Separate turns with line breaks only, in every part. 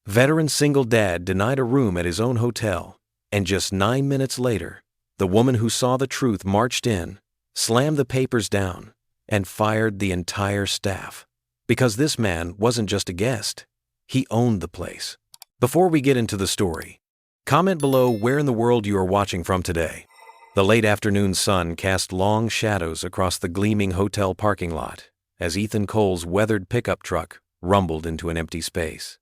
Veteran single dad denied a room at his own hotel, and just 9 minutes later, the woman who saw the truth marched in, slammed the papers down, and fired the entire staff. Because this man wasn't just a guest, he owned the place. Before we get into the story, comment below where in the world you are watching from today. The late afternoon sun cast long shadows across the gleaming hotel parking lot as Ethan Cole's weathered pickup truck rumbled into an empty space.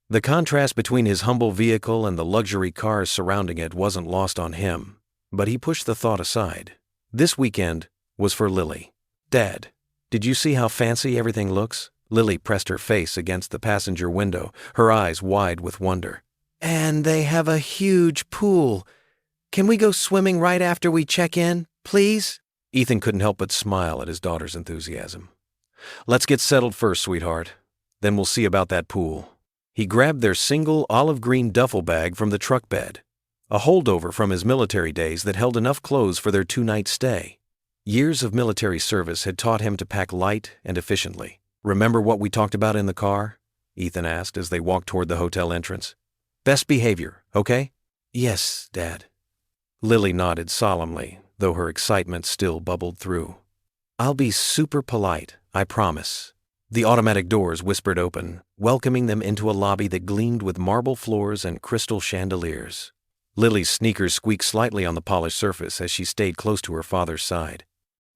The contrast between his humble vehicle and the luxury cars surrounding it wasn't lost on him, but he pushed the thought aside. This weekend was for Lily. "Dad, did you see how fancy everything looks?" Lily pressed her face against the passenger window, her eyes wide with wonder. "And they have a huge pool. Can we go swimming right after we check in, please?" Ethan couldn't help but smile at his daughter's enthusiasm. "Let's get settled first, sweetheart. Then we'll see about that pool." He grabbed their single olive green duffel bag from the truck bed, a holdover from his military days that held enough clothes for their 2-night stay. Years of military service had taught him to pack light and efficiently. "Remember what we talked about in the car?" Ethan asked as they walked toward the hotel entrance. "Best behavior, okay?" "Yes, Dad." Lily nodded solemnly, though her excitement still bubbled through. "I'll be super polite, I promise." The automatic doors whispered open, welcoming them into a lobby that gleamed with marble floors and crystal chandeliers. Lily's sneakers squeaked slightly on the polished surface as she stayed close to her father's side.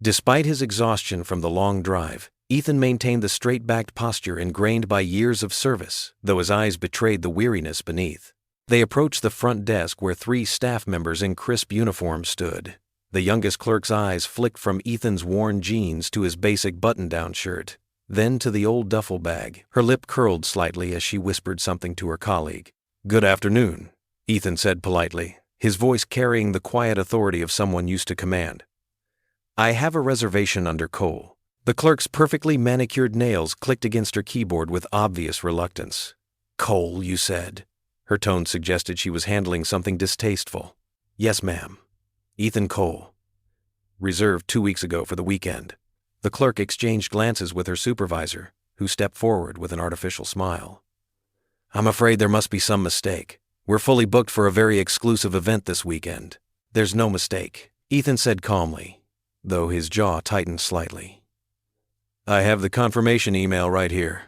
Despite his exhaustion from the long drive, Ethan maintained the straight-backed posture ingrained by years of service, though his eyes betrayed the weariness beneath. They approached the front desk where 3 staff members in crisp uniforms stood. The youngest clerk's eyes flicked from Ethan's worn jeans to his basic button-down shirt, then to the old duffel bag. Her lip curled slightly as she whispered something to her colleague. "Good afternoon," Ethan said politely, his voice carrying the quiet authority of someone used to command. "I have a reservation under Cole." The clerk's perfectly manicured nails clicked against her keyboard with obvious reluctance. "Cole, you said?" Her tone suggested she was handling something distasteful. "Yes, ma'am. Ethan Cole. Reserved 2 weeks ago for the weekend." The clerk exchanged glances with her supervisor, who stepped forward with an artificial smile. "I'm afraid there must be some mistake. We're fully booked for a very exclusive event this weekend." "There's no mistake," Ethan said calmly, though his jaw tightened slightly. "I have the confirmation email right here."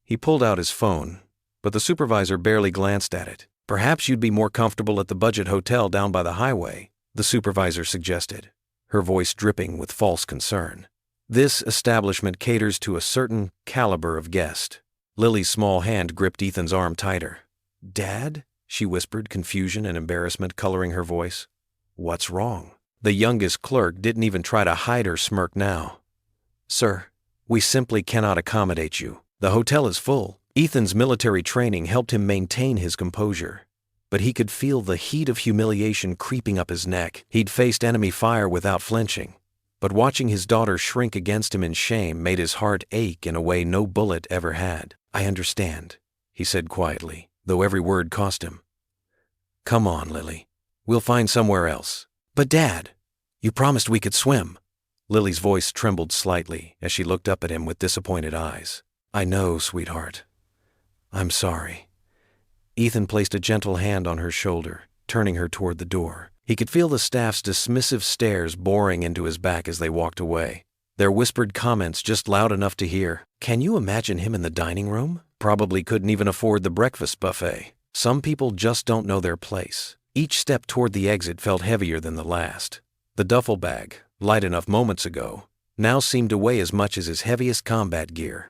He pulled out his phone, but the supervisor barely glanced at it. "Perhaps you'd be more comfortable at the budget hotel down by the highway," the supervisor suggested, her voice dripping with false concern. "This establishment caters to a certain caliber of guest." Lily's small hand gripped Ethan's arm tighter. "Dad?" she whispered, confusion and embarrassment coloring her voice. "What's wrong?" The youngest clerk didn't even try to hide her smirk now. "Sir, we simply cannot accommodate you. The hotel is full." Ethan's military training helped him maintain his composure, but he could feel the heat of humiliation creeping up his neck. He'd faced enemy fire without flinching, but watching his daughter shrink against him in shame made his heart ache in a way no bullet ever had. "I understand," he said quietly, though every word cost him. "Come on, Lily. We'll find somewhere else." "But Dad, you promised we could swim." Lily's voice trembled slightly as she looked up at him with disappointed eyes. "I know, sweetheart. I'm sorry." Ethan placed a gentle hand on her shoulder, turning her toward the door. He could feel the staff's dismissive stares boring into his back as they walked away, their whispered comments just loud enough to hear. Can you imagine him in the dining room? Probably couldn't even afford the breakfast buffet. Some people just don't know their place. Each step toward the exit felt heavier than the last. The duffel bag, light enough moments ago, now seemed to weigh as much as his heaviest combat gear.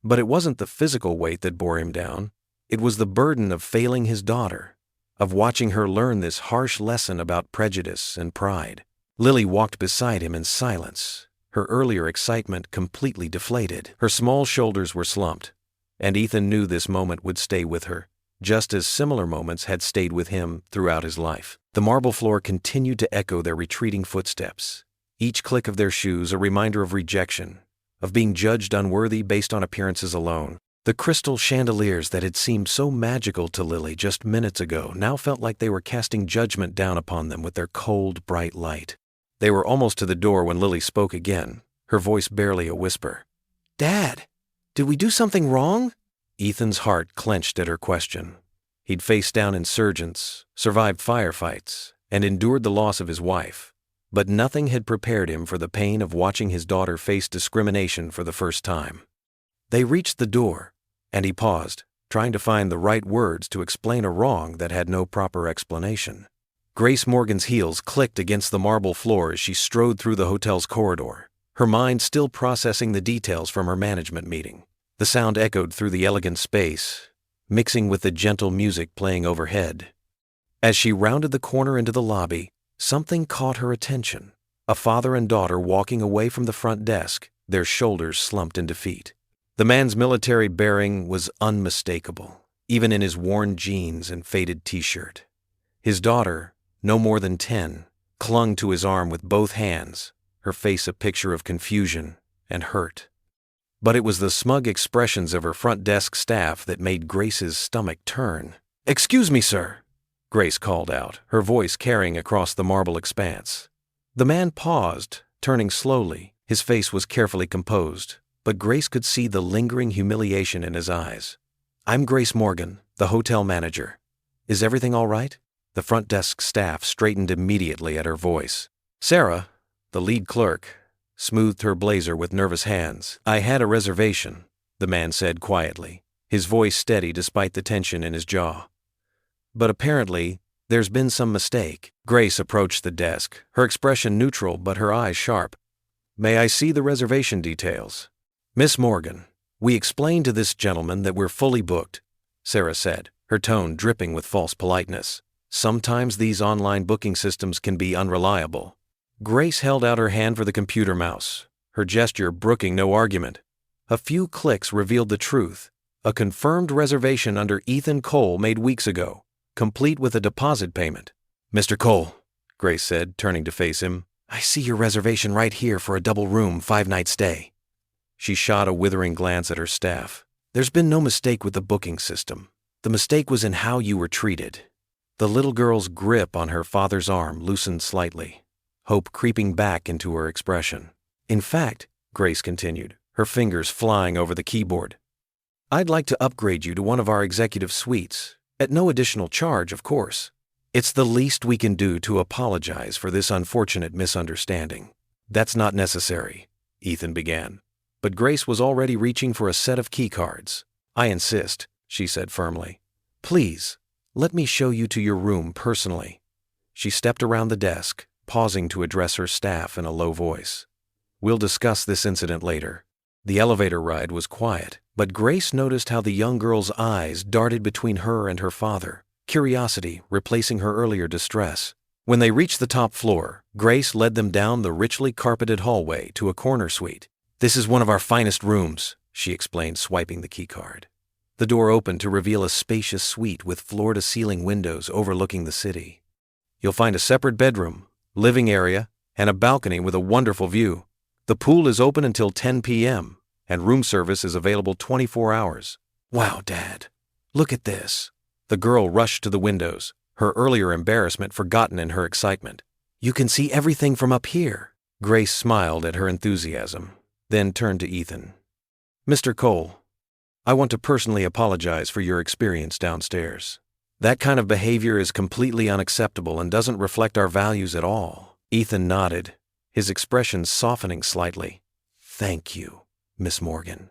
But it wasn't the physical weight that bore him down. It was the burden of failing his daughter, of watching her learn this harsh lesson about prejudice and pride. Lily walked beside him in silence, her earlier excitement completely deflated. Her small shoulders were slumped, and Ethan knew this moment would stay with her, just as similar moments had stayed with him throughout his life. The marble floor continued to echo their retreating footsteps, each click of their shoes a reminder of rejection, of being judged unworthy based on appearances alone. The crystal chandeliers that had seemed so magical to Lily just minutes ago now felt like they were casting judgment down upon them with their cold, bright light. They were almost to the door when Lily spoke again, her voice barely a whisper. "Dad, did we do something wrong?" Ethan's heart clenched at her question. He'd faced down insurgents, survived firefights, and endured the loss of his wife, but nothing had prepared him for the pain of watching his daughter face discrimination for the first time. They reached the door, and he paused, trying to find the right words to explain a wrong that had no proper explanation. Grace Morgan's heels clicked against the marble floor as she strode through the hotel's corridor, her mind still processing the details from her management meeting. The sound echoed through the elegant space, mixing with the gentle music playing overhead. As she rounded the corner into the lobby, something caught her attention. A father and daughter walking away from the front desk, their shoulders slumped in defeat. The man's military bearing was unmistakable, even in his worn jeans and faded t-shirt. His daughter, no more than 10, clung to his arm with both hands, her face a picture of confusion and hurt. But it was the smug expressions of her front desk staff that made Grace's stomach turn. "Excuse me, sir," Grace called out, her voice carrying across the marble expanse. The man paused, turning slowly. His face was carefully composed, but Grace could see the lingering humiliation in his eyes. "I'm Grace Morgan, the hotel manager. Is everything all right?" The front desk staff straightened immediately at her voice. Sarah, the lead clerk, smoothed her blazer with nervous hands. "I had a reservation," the man said quietly, his voice steady despite the tension in his jaw. "But apparently, there's been some mistake." Grace approached the desk, her expression neutral but her eyes sharp. "May I see the reservation details?" "Miss Morgan, we explained to this gentleman that we're fully booked," Sarah said, her tone dripping with false politeness. "Sometimes these online booking systems can be unreliable." Grace held out her hand for the computer mouse, her gesture brooking no argument. A few clicks revealed the truth. A confirmed reservation under Ethan Cole made weeks ago, complete with a deposit payment. "Mr. Cole," Grace said, turning to face him, "I see your reservation right here for a double room 5-night stay." She shot a withering glance at her staff. "There's been no mistake with the booking system. The mistake was in how you were treated." The little girl's grip on her father's arm loosened slightly, hope creeping back into her expression. "In fact," Grace continued, her fingers flying over the keyboard, "I'd like to upgrade you to one of our executive suites, at no additional charge, of course. It's the least we can do to apologize for this unfortunate misunderstanding." "That's not necessary," Ethan began, but Grace was already reaching for a set of key cards. "I insist," she said firmly. "Please, let me show you to your room personally." She stepped around the desk, pausing to address her staff in a low voice. "We'll discuss this incident later." The elevator ride was quiet, but Grace noticed how the young girl's eyes darted between her and her father, curiosity replacing her earlier distress. When they reached the top floor, Grace led them down the richly carpeted hallway to a corner suite. "This is one of our finest rooms," she explained, swiping the key card. The door opened to reveal a spacious suite with floor-to-ceiling windows overlooking the city. "You'll find a separate bedroom, living area, and a balcony with a wonderful view. The pool is open until 10 p.m., and room service is available 24 hours. "Wow, Dad, look at this." The girl rushed to the windows, her earlier embarrassment forgotten in her excitement. "You can see everything from up here." Grace smiled at her enthusiasm, then turned to Ethan. "Mr. Cole, I want to personally apologize for your experience downstairs. That kind of behavior is completely unacceptable and doesn't reflect our values at all." Ethan nodded, his expression softening slightly. "Thank you, Miss Morgan.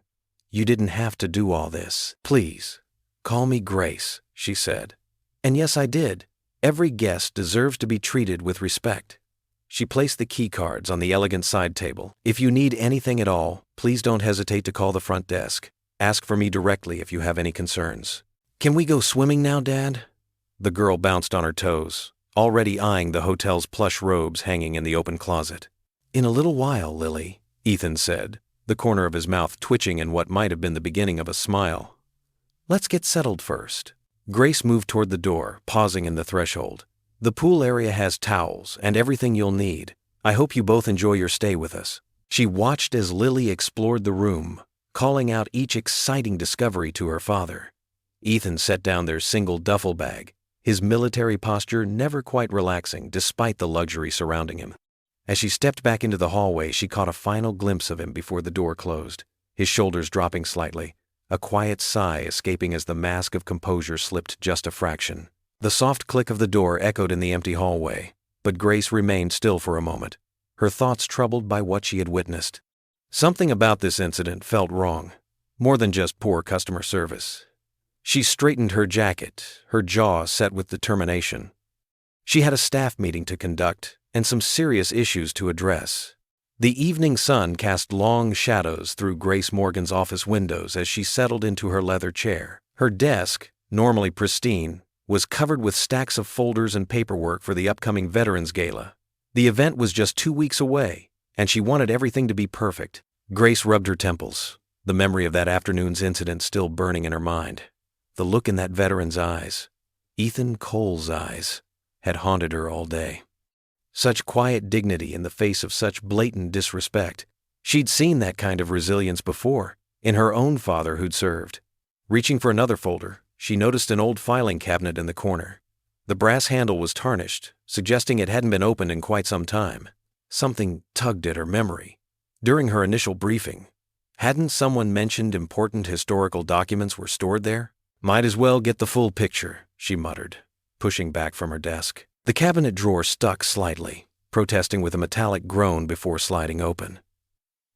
You didn't have to do all this." "Please, call me Grace," she said. "And yes, I did. Every guest deserves to be treated with respect." She placed the key cards on the elegant side table. "If you need anything at all, please don't hesitate to call the front desk. Ask for me directly if you have any concerns." "Can we go swimming now, Dad?" The girl bounced on her toes, already eyeing the hotel's plush robes hanging in the open closet. "In a little while, Lily," Ethan said, the corner of his mouth twitching in what might have been the beginning of a smile. "Let's get settled first." Grace moved toward the door, pausing in the threshold. "The pool area has towels and everything you'll need. I hope you both enjoy your stay with us." She watched as Lily explored the room, calling out each exciting discovery to her father. Ethan set down their single duffel bag, his military posture never quite relaxing despite the luxury surrounding him. As she stepped back into the hallway, she caught a final glimpse of him before the door closed, his shoulders dropping slightly, a quiet sigh escaping as the mask of composure slipped just a fraction. The soft click of the door echoed in the empty hallway, but Grace remained still for a moment, her thoughts troubled by what she had witnessed. Something about this incident felt wrong, more than just poor customer service. She straightened her jacket, her jaw set with determination. She had a staff meeting to conduct and some serious issues to address. The evening sun cast long shadows through Grace Morgan's office windows as she settled into her leather chair. Her desk, normally pristine, was covered with stacks of folders and paperwork for the upcoming Veterans Gala. The event was just 2 weeks away, and she wanted everything to be perfect. Grace rubbed her temples, the memory of that afternoon's incident still burning in her mind. The look in that veteran's eyes, Ethan Cole's eyes, had haunted her all day. Such quiet dignity in the face of such blatant disrespect. She'd seen that kind of resilience before, in her own father who'd served. Reaching for another folder, she noticed an old filing cabinet in the corner. The brass handle was tarnished, suggesting it hadn't been opened in quite some time. Something tugged at her memory. During her initial briefing, hadn't someone mentioned important historical documents were stored there? Might as well get the full picture, she muttered, pushing back from her desk. The cabinet drawer stuck slightly, protesting with a metallic groan before sliding open.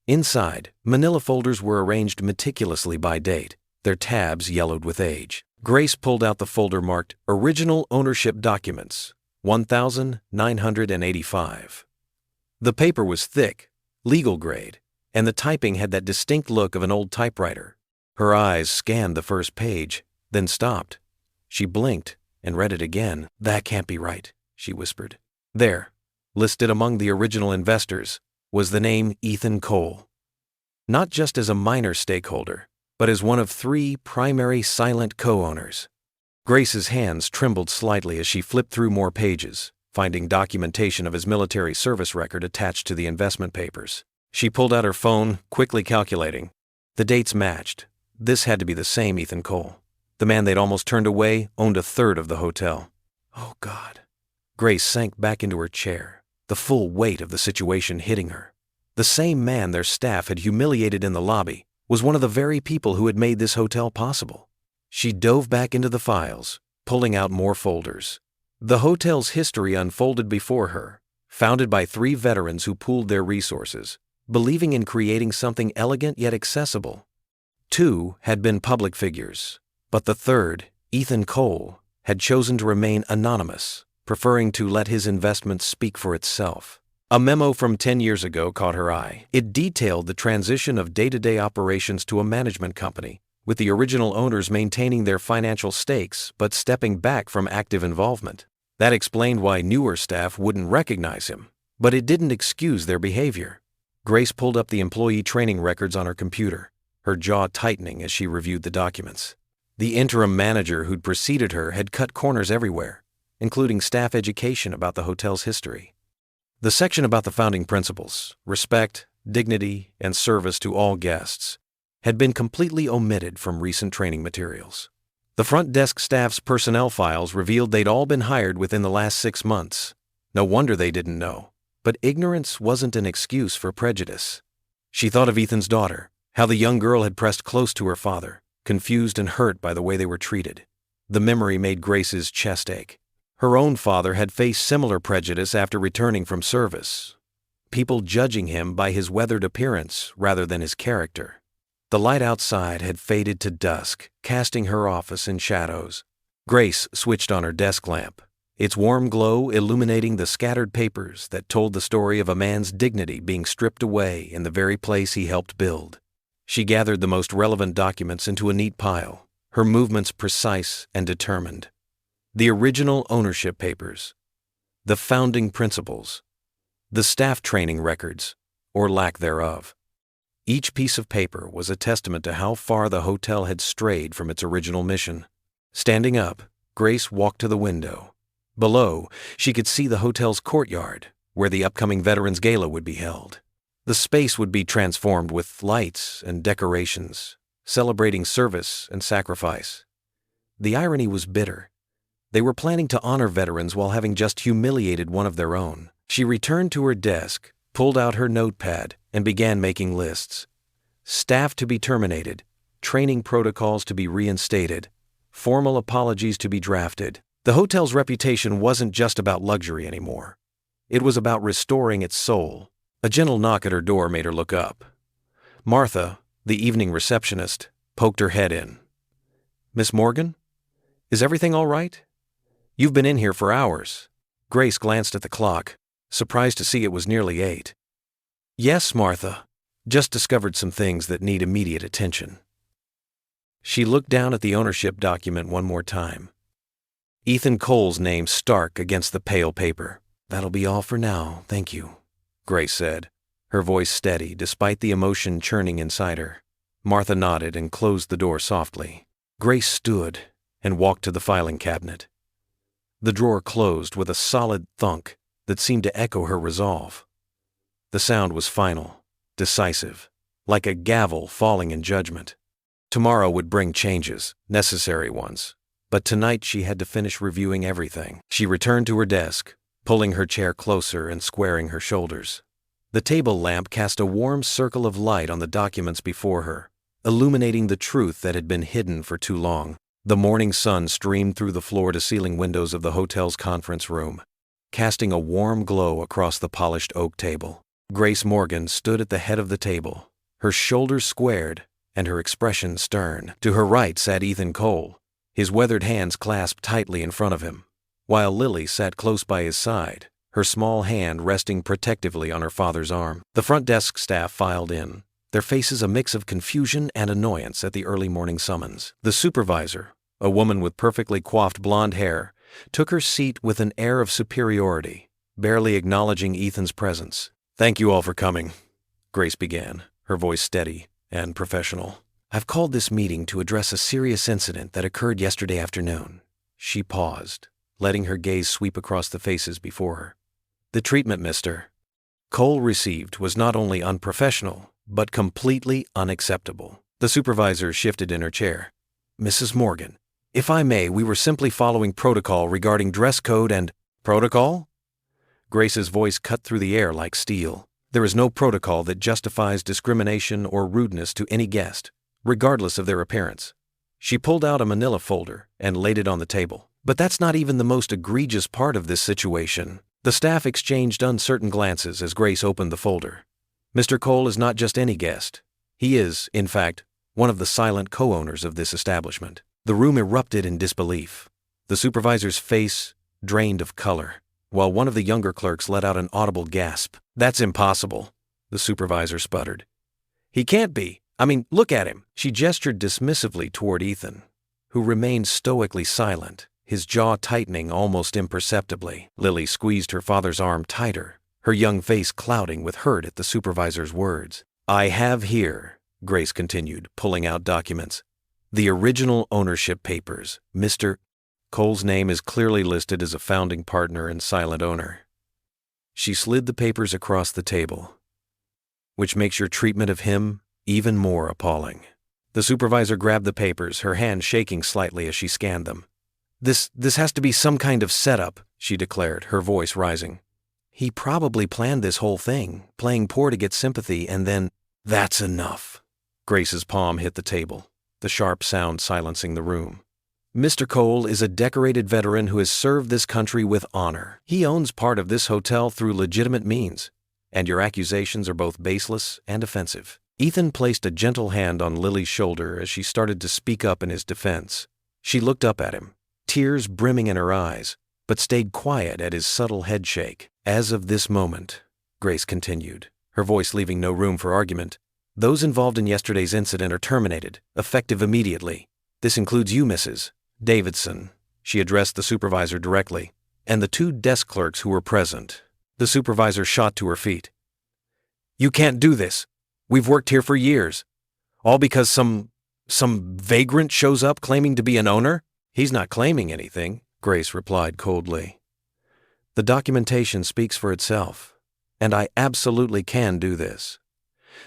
Inside, manila folders were arranged meticulously by date, their tabs yellowed with age. Grace pulled out the folder marked Original Ownership Documents, 1985. The paper was thick, legal grade, and the typing had that distinct look of an old typewriter. Her eyes scanned the first page, then stopped. She blinked and read it again. "That can't be right," she whispered. There, listed among the original investors, was the name Ethan Cole. Not just as a minor stakeholder, but as one of 3 primary silent co-owners. Grace's hands trembled slightly as she flipped through more pages, finding documentation of his military service record attached to the investment papers. She pulled out her phone, quickly calculating. The dates matched. This had to be the same Ethan Cole. The man they'd almost turned away owned a third of the hotel. Oh, God. Grace sank back into her chair, the full weight of the situation hitting her. The same man their staff had humiliated in the lobby was one of the very people who had made this hotel possible. She dove back into the files, pulling out more folders. The hotel's history unfolded before her, founded by 3 veterans who pooled their resources, believing in creating something elegant yet accessible. 2 had been public figures, but the third, Ethan Cole, had chosen to remain anonymous, preferring to let his investment speak for itself. A memo from 10 years ago caught her eye. It detailed the transition of day-to-day operations to a management company, with the original owners maintaining their financial stakes but stepping back from active involvement. That explained why newer staff wouldn't recognize him, but it didn't excuse their behavior. Grace pulled up the employee training records on her computer, her jaw tightening as she reviewed the documents. The interim manager who'd preceded her had cut corners everywhere, including staff education about the hotel's history. The section about the founding principles, respect, dignity, and service to all guests, had been completely omitted from recent training materials. The front desk staff's personnel files revealed they'd all been hired within the last 6 months. No wonder they didn't know, but ignorance wasn't an excuse for prejudice. She thought of Ethan's daughter, how the young girl had pressed close to her father, confused and hurt by the way they were treated. The memory made Grace's chest ache. Her own father had faced similar prejudice after returning from service, people judging him by his weathered appearance rather than his character. The light outside had faded to dusk, casting her office in shadows. Grace switched on her desk lamp, its warm glow illuminating the scattered papers that told the story of a man's dignity being stripped away in the very place he helped build. She gathered the most relevant documents into a neat pile, her movements precise and determined. The original ownership papers, the founding principles, the staff training records, or lack thereof. Each piece of paper was a testament to how far the hotel had strayed from its original mission. Standing up, Grace walked to the window. Below, she could see the hotel's courtyard, where the upcoming Veterans Gala would be held. The space would be transformed with lights and decorations, celebrating service and sacrifice. The irony was bitter. They were planning to honor veterans while having just humiliated one of their own. She returned to her desk, pulled out her notepad, and began making lists. Staff to be terminated, training protocols to be reinstated, formal apologies to be drafted. The hotel's reputation wasn't just about luxury anymore. It was about restoring its soul. A gentle knock at her door made her look up. Martha, the evening receptionist, poked her head in. "Miss Morgan? Is everything all right? You've been in here for hours." Grace glanced at the clock, surprised to see it was nearly 8. "Yes, Martha. Just discovered some things that need immediate attention." She looked down at the ownership document one more time. Ethan Cole's name stark against the pale paper. "That'll be all for now, thank you," Grace said, her voice steady despite the emotion churning inside her. Martha nodded and closed the door softly. Grace stood and walked to the filing cabinet. The drawer closed with a solid thunk that seemed to echo her resolve. The sound was final, decisive, like a gavel falling in judgment. Tomorrow would bring changes, necessary ones, but tonight she had to finish reviewing everything. She returned to her desk, pulling her chair closer and squaring her shoulders. The table lamp cast a warm circle of light on the documents before her, illuminating the truth that had been hidden for too long. The morning sun streamed through the floor-to-ceiling windows of the hotel's conference room, casting a warm glow across the polished oak table. Grace Morgan stood at the head of the table, her shoulders squared and her expression stern. To her right sat Ethan Cole, his weathered hands clasped tightly in front of him, while Lily sat close by his side, her small hand resting protectively on her father's arm. The front desk staff filed in, their faces a mix of confusion and annoyance at the early morning summons. The supervisor, a woman with perfectly coiffed blonde hair, took her seat with an air of superiority, barely acknowledging Ethan's presence. "Thank you all for coming," Grace began, her voice steady and professional. "I've called this meeting to address a serious incident that occurred yesterday afternoon." She paused, letting her gaze sweep across the faces before her. "The treatment Mr. Cole received was not only unprofessional, but completely unacceptable." The supervisor shifted in her chair. "Mrs. Morgan, if I may, we were simply following protocol regarding dress code and—" "Protocol?" Grace's voice cut through the air like steel. "There is no protocol that justifies discrimination or rudeness to any guest, regardless of their appearance." She pulled out a manila folder and laid it on the table. "But that's not even the most egregious part of this situation." The staff exchanged uncertain glances as Grace opened the folder. "Mr. Cole is not just any guest. He is, in fact, one of the silent co-owners of this establishment." The room erupted in disbelief. The supervisor's face drained of color, while one of the younger clerks let out an audible gasp. "That's impossible," the supervisor sputtered. "He can't be. I mean, look at him." She gestured dismissively toward Ethan, who remained stoically silent, his jaw tightening almost imperceptibly. Lily squeezed her father's arm tighter, her young face clouding with hurt at the supervisor's words. "I have here," Grace continued, pulling out documents, "the original ownership papers. Mr. Cole's name is clearly listed as a founding partner and silent owner." She slid the papers across the table. "Which makes your treatment of him even more appalling." The supervisor grabbed the papers, her hand shaking slightly as she scanned them. This has to be some kind of setup," she declared, her voice rising. "He probably planned this whole thing, playing poor to get sympathy, and then—" "That's enough." Grace's palm hit the table, the sharp sound silencing the room. "Mr. Cole is a decorated veteran who has served this country with honor. He owns part of this hotel through legitimate means, and your accusations are both baseless and offensive." Ethan placed a gentle hand on Lily's shoulder as she started to speak up in his defense. She looked up at him, tears brimming in her eyes, but stayed quiet at his subtle head shake. "As of this moment," Grace continued, her voice leaving no room for argument, "those involved in yesterday's incident are terminated, effective immediately. This includes you, Mrs. Davidson," she addressed the supervisor directly, "and the 2 desk clerks who were present." The supervisor shot to her feet. "You can't do this. We've worked here for years. All because some vagrant shows up claiming to be an owner?" "He's not claiming anything," Grace replied coldly. "The documentation speaks for itself, and I absolutely can do this.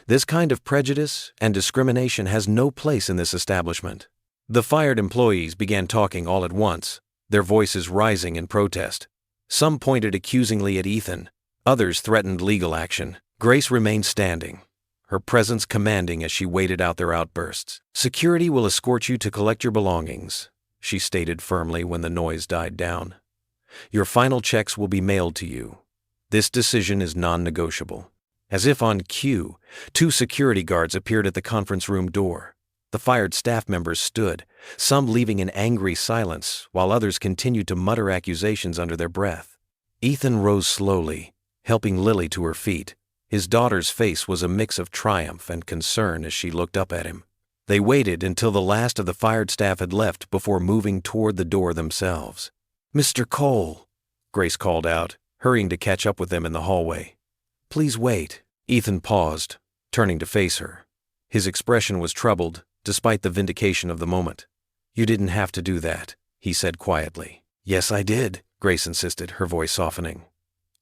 This kind of prejudice and discrimination has no place in this establishment." The fired employees began talking all at once, their voices rising in protest. Some pointed accusingly at Ethan, others threatened legal action. Grace remained standing, her presence commanding as she waited out their outbursts. "Security will escort you to collect your belongings," she stated firmly when the noise died down. "Your final checks will be mailed to you. This decision is non-negotiable." As if on cue, 2 security guards appeared at the conference room door. The fired staff members stood, some leaving in angry silence, while others continued to mutter accusations under their breath. Ethan rose slowly, helping Lily to her feet. His daughter's face was a mix of triumph and concern as she looked up at him. They waited until the last of the fired staff had left before moving toward the door themselves. "Mr. Cole," Grace called out, hurrying to catch up with them in the hallway. "Please wait." Ethan paused, turning to face her. His expression was troubled, despite the vindication of the moment. "You didn't have to do that," he said quietly. "Yes, I did," Grace insisted, her voice softening.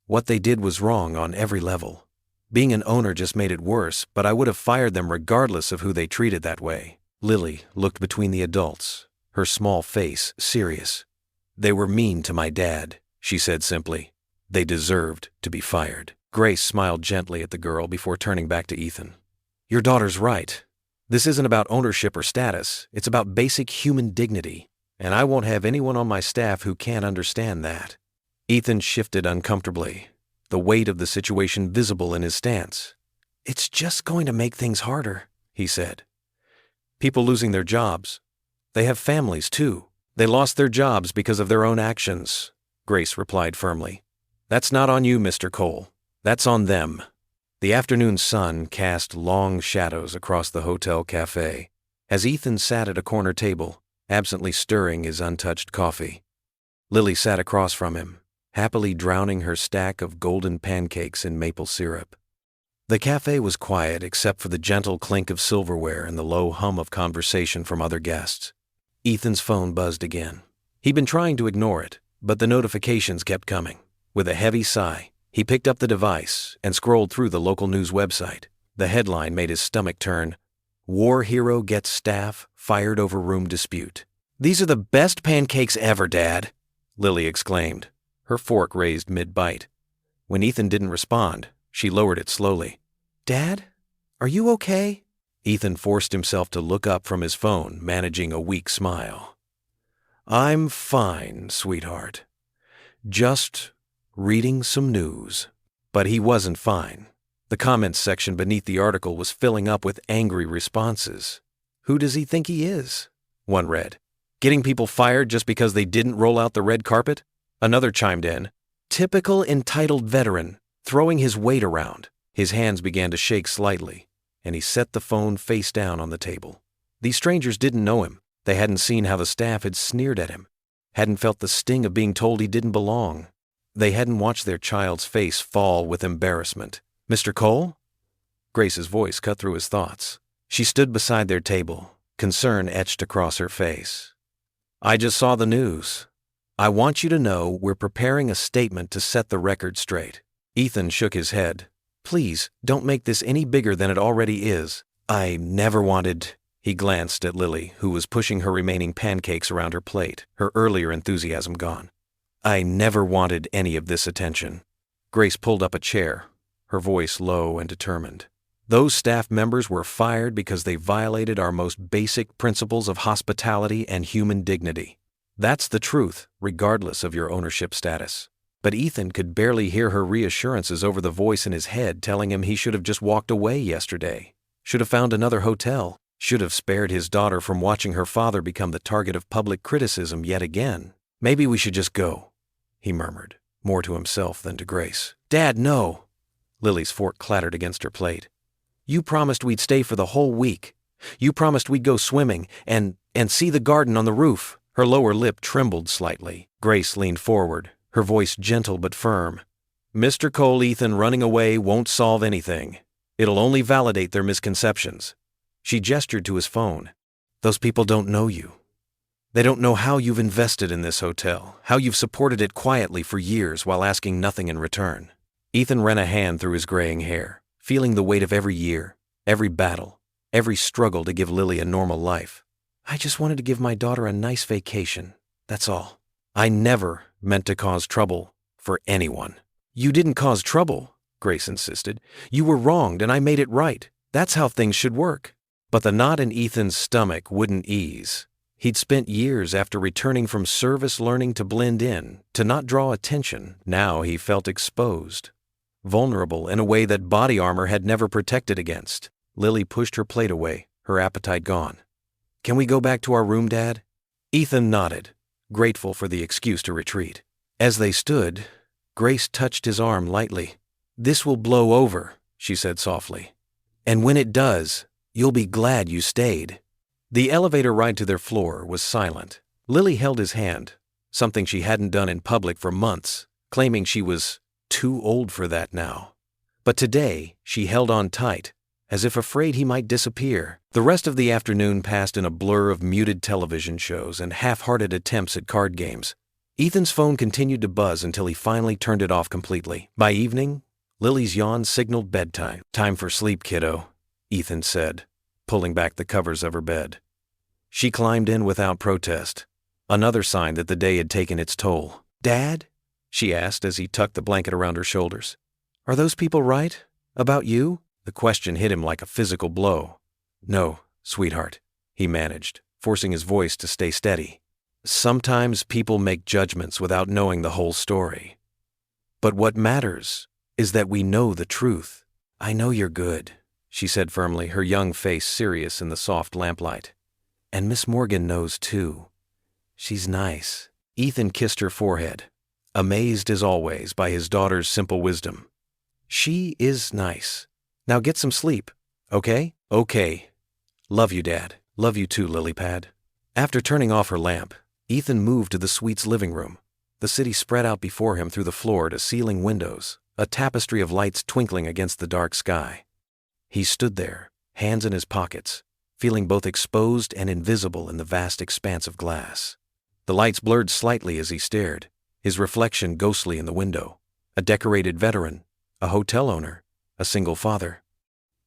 "What they did was wrong on every level. Being an owner just made it worse, but I would have fired them regardless of who they treated that way." Lily looked between the adults, her small face serious. "They were mean to my dad," she said simply. "They deserved to be fired." Grace smiled gently at the girl before turning back to Ethan. "Your daughter's right. This isn't about ownership or status. It's about basic human dignity, and I won't have anyone on my staff who can't understand that." Ethan shifted uncomfortably, the weight of the situation visible in his stance. "It's just going to make things harder," he said. "People losing their jobs. They have families, too. They lost their jobs because of their own actions," Grace replied firmly. "That's not on you, Mr. Cole. That's on them." The afternoon sun cast long shadows across the hotel cafe as Ethan sat at a corner table, absently stirring his untouched coffee. Lily sat across from him, happily drowning her stack of golden pancakes in maple syrup. The cafe was quiet except for the gentle clink of silverware and the low hum of conversation from other guests. Ethan's phone buzzed again. He'd been trying to ignore it, but the notifications kept coming. With a heavy sigh, he picked up the device and scrolled through the local news website. The headline made his stomach turn. "War hero gets staff fired over room dispute." "These are the best pancakes ever, Dad," Lily exclaimed, her fork raised mid-bite. When Ethan didn't respond, she lowered it slowly. "Dad, are you okay?" Ethan forced himself to look up from his phone, managing a weak smile. "I'm fine, sweetheart. Just reading some news." But he wasn't fine. The comments section beneath the article was filling up with angry responses. "Who does he think he is?" one read. "Getting people fired just because they didn't roll out the red carpet?" Another chimed in. "Typical entitled veteran, throwing his weight around." His hands began to shake slightly, and he set the phone face down on the table. These strangers didn't know him. They hadn't seen how the staff had sneered at him, hadn't felt the sting of being told he didn't belong. They hadn't watched their child's face fall with embarrassment. "Mr. Cole?" Grace's voice cut through his thoughts. She stood beside their table, concern etched across her face. "I just saw the news. I want you to know we're preparing a statement to set the record straight." Ethan shook his head. "Please, don't make this any bigger than it already is. I never wanted—" He glanced at Lily, who was pushing her remaining pancakes around her plate, her earlier enthusiasm gone. "I never wanted any of this attention." Grace pulled up a chair, her voice low and determined. "Those staff members were fired because they violated our most basic principles of hospitality and human dignity. That's the truth, regardless of your ownership status." But Ethan could barely hear her reassurances over the voice in his head telling him he should have just walked away yesterday, should have found another hotel, should have spared his daughter from watching her father become the target of public criticism yet again. "Maybe we should just go," he murmured, more to himself than to Grace. "Dad, no." Lily's fork clattered against her plate. "You promised we'd stay for the whole week. You promised we'd go swimming and see the garden on the roof." Her lower lip trembled slightly. Grace leaned forward, her voice gentle but firm. "Mr. Cole, Ethan running away won't solve anything. It'll only validate their misconceptions." She gestured to his phone. "Those people don't know you. They don't know how you've invested in this hotel, how you've supported it quietly for years while asking nothing in return." Ethan ran a hand through his graying hair, feeling the weight of every year, every battle, every struggle to give Lily a normal life. "I just wanted to give my daughter a nice vacation, that's all. I never meant to cause trouble for anyone." "You didn't cause trouble," Grace insisted. "You were wronged and I made it right. That's how things should work. But the knot in Ethan's stomach wouldn't ease. He'd spent years after returning from service learning to blend in, to not draw attention. Now he felt exposed, vulnerable in a way that body armor had never protected against. Lily pushed her plate away, her appetite gone. "Can we go back to our room, Dad?" Ethan nodded, grateful for the excuse to retreat. As they stood, Grace touched his arm lightly. "This will blow over," she said softly. "And when it does, you'll be glad you stayed." The elevator ride to their floor was silent. Lily held his hand, something she hadn't done in public for months, claiming she was too old for that now. But today, she held on tight, as if afraid he might disappear. The rest of the afternoon passed in a blur of muted television shows and half-hearted attempts at card games. Ethan's phone continued to buzz until he finally turned it off completely. By evening, Lily's yawn signaled bedtime. "Time for sleep, kiddo," Ethan said, pulling back the covers of her bed. She climbed in without protest, another sign that the day had taken its toll. "Dad?" she asked as he tucked the blanket around her shoulders. "Are those people right? About you?" The question hit him like a physical blow. "No, sweetheart," he managed, forcing his voice to stay steady. "Sometimes people make judgments without knowing the whole story. But what matters is that we know the truth." "I know you're good," she said firmly, her young face serious in the soft lamplight. "And Miss Morgan knows too. She's nice." Ethan kissed her forehead, amazed as always by his daughter's simple wisdom. "She is nice. Now get some sleep, okay?" "Okay. Love you, Dad." "Love you too, Lilypad." After turning off her lamp, Ethan moved to the suite's living room. The city spread out before him through the floor-to-ceiling windows, a tapestry of lights twinkling against the dark sky. He stood there, hands in his pockets, feeling both exposed and invisible in the vast expanse of glass. The lights blurred slightly as he stared, his reflection ghostly in the window. A decorated veteran, a hotel owner, a single father.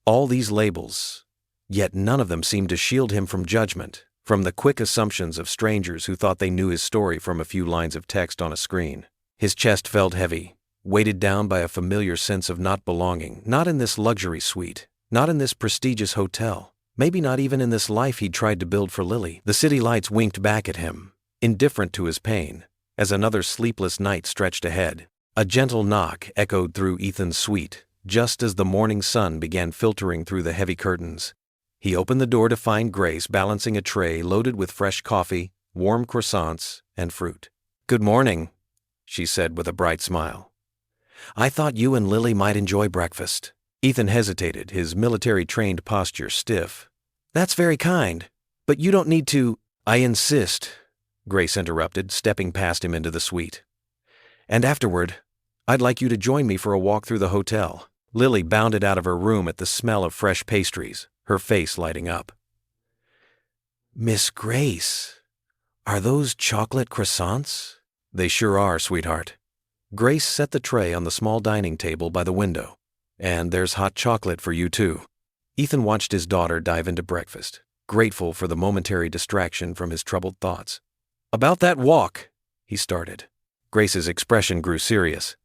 All these labels, yet none of them seemed to shield him from judgment, from the quick assumptions of strangers who thought they knew his story from a few lines of text on a screen. His chest felt heavy, weighted down by a familiar sense of not belonging, not in this luxury suite, not in this prestigious hotel, maybe not even in this life he'd tried to build for Lily. The city lights winked back at him, indifferent to his pain, as another sleepless night stretched ahead. A gentle knock echoed through Ethan's suite, just as the morning sun began filtering through the heavy curtains. He opened the door to find Grace balancing a tray loaded with fresh coffee, warm croissants, and fruit. "Good morning," she said with a bright smile. "I thought you and Lily might enjoy breakfast." Ethan hesitated, his military-trained posture stiff. "That's very kind, but you don't need to—" "I insist," Grace interrupted, stepping past him into the suite. "And afterward, I'd like you to join me for a walk through the hotel." Lily bounded out of her room at the smell of fresh pastries, her face lighting up. "Miss Grace, are those chocolate croissants?" "They sure are, sweetheart." Grace set the tray on the small dining table by the window. "And there's hot chocolate for you too." Ethan watched his daughter dive into breakfast, grateful for the momentary distraction from his troubled thoughts. "About that walk," he started. Grace's expression grew serious.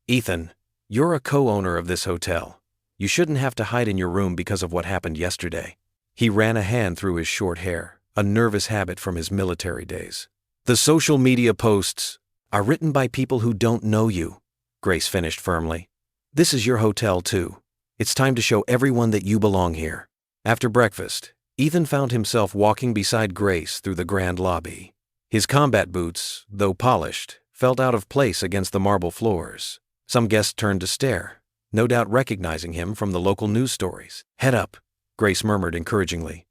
"Ethan, you're a co-owner of this hotel. You shouldn't have to hide in your room because of what happened yesterday." He ran a hand through his short hair, a nervous habit from his military days. "The social media posts are written by people who don't know you," Grace finished firmly. "This is your hotel too. It's time to show everyone that you belong here." After breakfast, Ethan found himself walking beside Grace through the grand lobby. His combat boots, though polished, felt out of place against the marble floors. Some guests turned to stare, no doubt recognizing him from the local news stories. "Head up," Grace murmured encouragingly.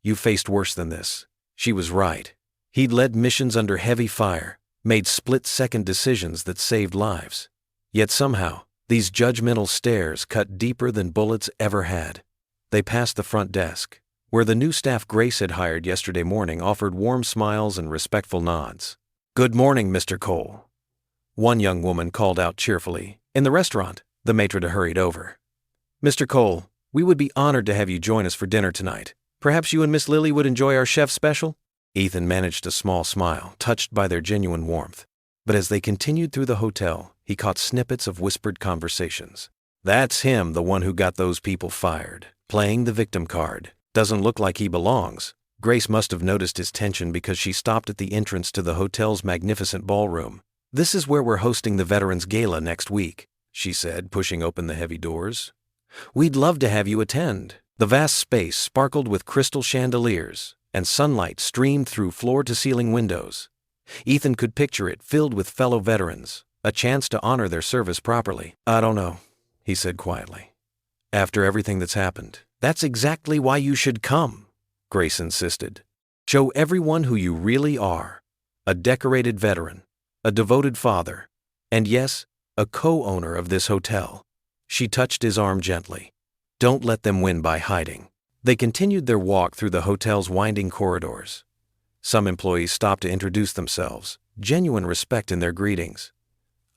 "You faced worse than this." She was right. He'd led missions under heavy fire, made split-second decisions that saved lives. Yet somehow, these judgmental stares cut deeper than bullets ever had. They passed the front desk, where the new staff Grace had hired yesterday morning offered warm smiles and respectful nods. "Good morning, Mr. Cole," one young woman called out cheerfully. "In the restaurant," the maitre d' hurried over. "Mr. Cole, we would be honored to have you join us for dinner tonight. Perhaps you and Miss Lily would enjoy our chef special?" Ethan managed a small smile, touched by their genuine warmth. But as they continued through the hotel, he caught snippets of whispered conversations. That's him, the one who got those people fired, playing the victim card. Doesn't look like he belongs. Grace must have noticed his tension because she stopped at the entrance to the hotel's magnificent ballroom. This is where we're hosting the Veterans Gala next week, she said, pushing open the heavy doors. We'd love to have you attend. The vast space sparkled with crystal chandeliers, and sunlight streamed through floor-to-ceiling windows. Ethan could picture it filled with fellow veterans, a chance to honor their service properly. I don't know, he said quietly. After everything that's happened, that's exactly why you should come, Grace insisted. Show everyone who you really are. A decorated veteran, a devoted father, and yes, a co-owner of this hotel. She touched his arm gently. Don't let them win by hiding. They continued their walk through the hotel's winding corridors. Some employees stopped to introduce themselves, genuine respect in their greetings.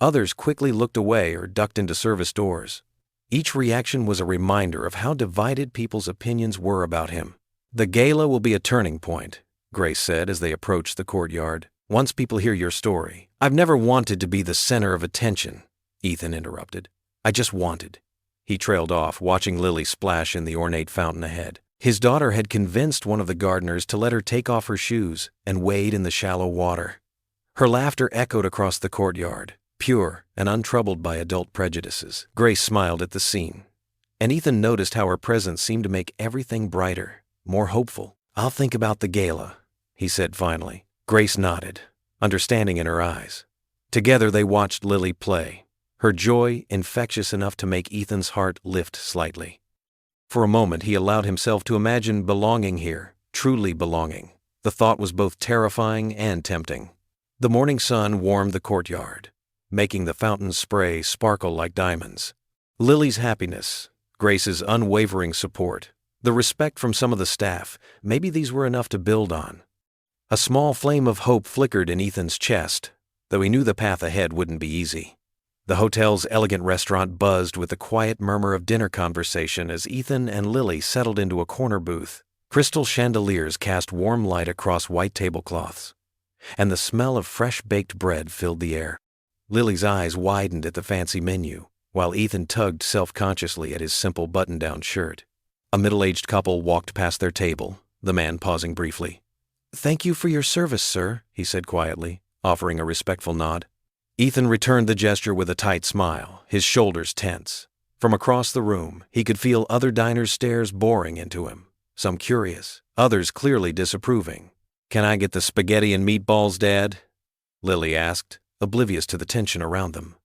Others quickly looked away or ducked into service doors. Each reaction was a reminder of how divided people's opinions were about him. The gala will be a turning point, Grace said as they approached the courtyard. Once people hear your story. I've never wanted to be the center of attention, Ethan interrupted. I just wanted. He trailed off, watching Lily splash in the ornate fountain ahead. His daughter had convinced one of the gardeners to let her take off her shoes and wade in the shallow water. Her laughter echoed across the courtyard, pure and untroubled by adult prejudices. Grace smiled at the scene, and Ethan noticed how her presence seemed to make everything brighter, more hopeful. I'll think about the gala, he said finally. Grace nodded, understanding in her eyes. Together they watched Lily play, her joy infectious enough to make Ethan's heart lift slightly. For a moment he allowed himself to imagine belonging here, truly belonging. The thought was both terrifying and tempting. The morning sun warmed the courtyard, making the fountain's spray sparkle like diamonds. Lily's happiness, Grace's unwavering support, the respect from some of the staff, maybe these were enough to build on. A small flame of hope flickered in Ethan's chest, though he knew the path ahead wouldn't be easy. The hotel's elegant restaurant buzzed with the quiet murmur of dinner conversation as Ethan and Lily settled into a corner booth. Crystal chandeliers cast warm light across white tablecloths, and the smell of fresh-baked bread filled the air. Lily's eyes widened at the fancy menu, while Ethan tugged self-consciously at his simple button-down shirt. A middle-aged couple walked past their table, the man pausing briefly. Thank you for your service, sir, he said quietly, offering a respectful nod. Ethan returned the gesture with a tight smile, his shoulders tense. From across the room, he could feel other diners' stares boring into him, some curious, others clearly disapproving. Can I get the spaghetti and meatballs, Dad? Lily asked, oblivious to the tension around them.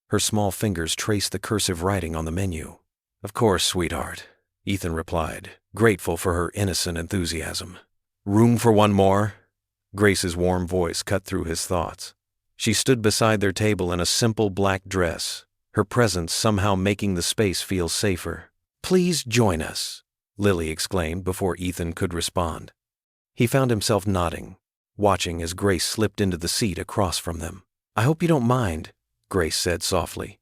Her small fingers traced the cursive writing on the menu. Of course, sweetheart, Ethan replied, grateful for her innocent enthusiasm. Room for one more? Grace's warm voice cut through his thoughts. She stood beside their table in a simple black dress, her presence somehow making the space feel safer. Please join us, Lily exclaimed before Ethan could respond. He found himself nodding, watching as Grace slipped into the seat across from them. I hope you don't mind, Grace said softly.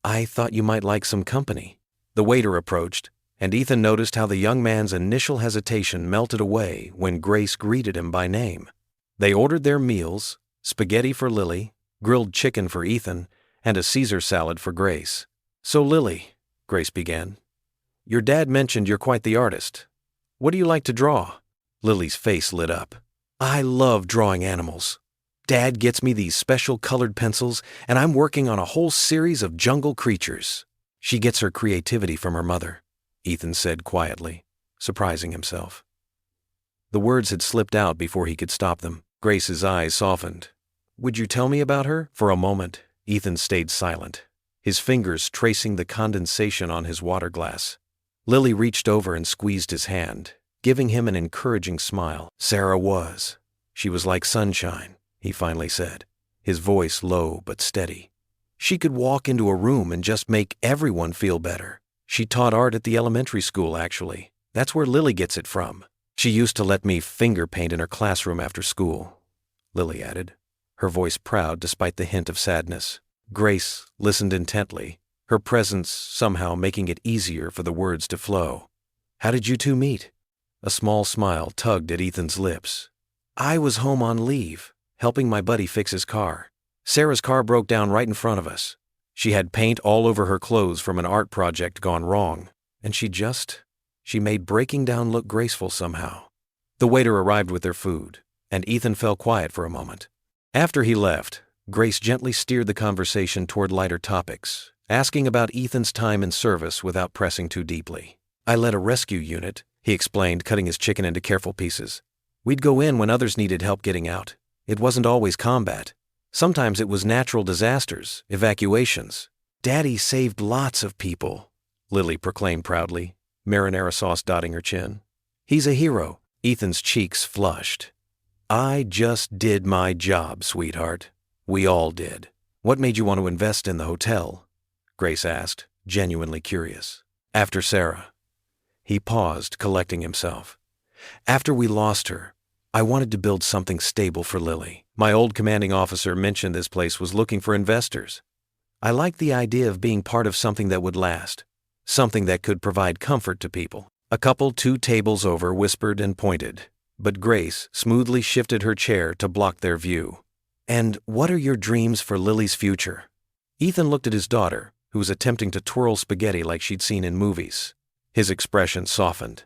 I thought you might like some company. The waiter approached, and Ethan noticed how the young man's initial hesitation melted away when Grace greeted him by name. They ordered their meals, spaghetti for Lily, grilled chicken for Ethan, and a Caesar salad for Grace. So Lily, Grace began, your dad mentioned you're quite the artist. What do you like to draw? Lily's face lit up. I love drawing animals. Dad gets me these special colored pencils, and I'm working on a whole series of jungle creatures. She gets her creativity from her mother, Ethan said quietly, surprising himself. The words had slipped out before he could stop them. Grace's eyes softened. Would you tell me about her? For a moment, Ethan stayed silent, his fingers tracing the condensation on his water glass. Lily reached over and squeezed his hand, giving him an encouraging smile. Sarah was. She was like sunshine, he finally said, his voice low but steady. She could walk into a room and just make everyone feel better. She taught art at the elementary school, actually. That's where Lily gets it from. She used to let me finger paint in her classroom after school, Lily added, her voice proud despite the hint of sadness. Grace listened intently, her presence somehow making it easier for the words to flow. How did you two meet? A small smile tugged at Ethan's lips. I was home on leave, helping my buddy fix his car. Sarah's car broke down right in front of us. She had paint all over her clothes from an art project gone wrong, and she made breaking down look graceful somehow. The waiter arrived with their food, and Ethan fell quiet for a moment. After he left, Grace gently steered the conversation toward lighter topics, asking about Ethan's time in service without pressing too deeply. "I led a rescue unit," he explained, cutting his chicken into careful pieces. "We'd go in when others needed help getting out. It wasn't always combat. Sometimes it was natural disasters, evacuations. Daddy saved lots of people," Lily proclaimed proudly, marinara sauce dotting her chin. "He's a hero." Ethan's cheeks flushed. "I just did my job, sweetheart. We all did." "What made you want to invest in the hotel?" Grace asked, genuinely curious. "After Sarah." He paused, collecting himself. "After we lost her, I wanted to build something stable for Lily. My old commanding officer mentioned this place was looking for investors. I liked the idea of being part of something that would last, something that could provide comfort to people." A couple 2 tables over whispered and pointed, but Grace smoothly shifted her chair to block their view. "And what are your dreams for Lily's future?" Ethan looked at his daughter, who was attempting to twirl spaghetti like she'd seen in movies. His expression softened.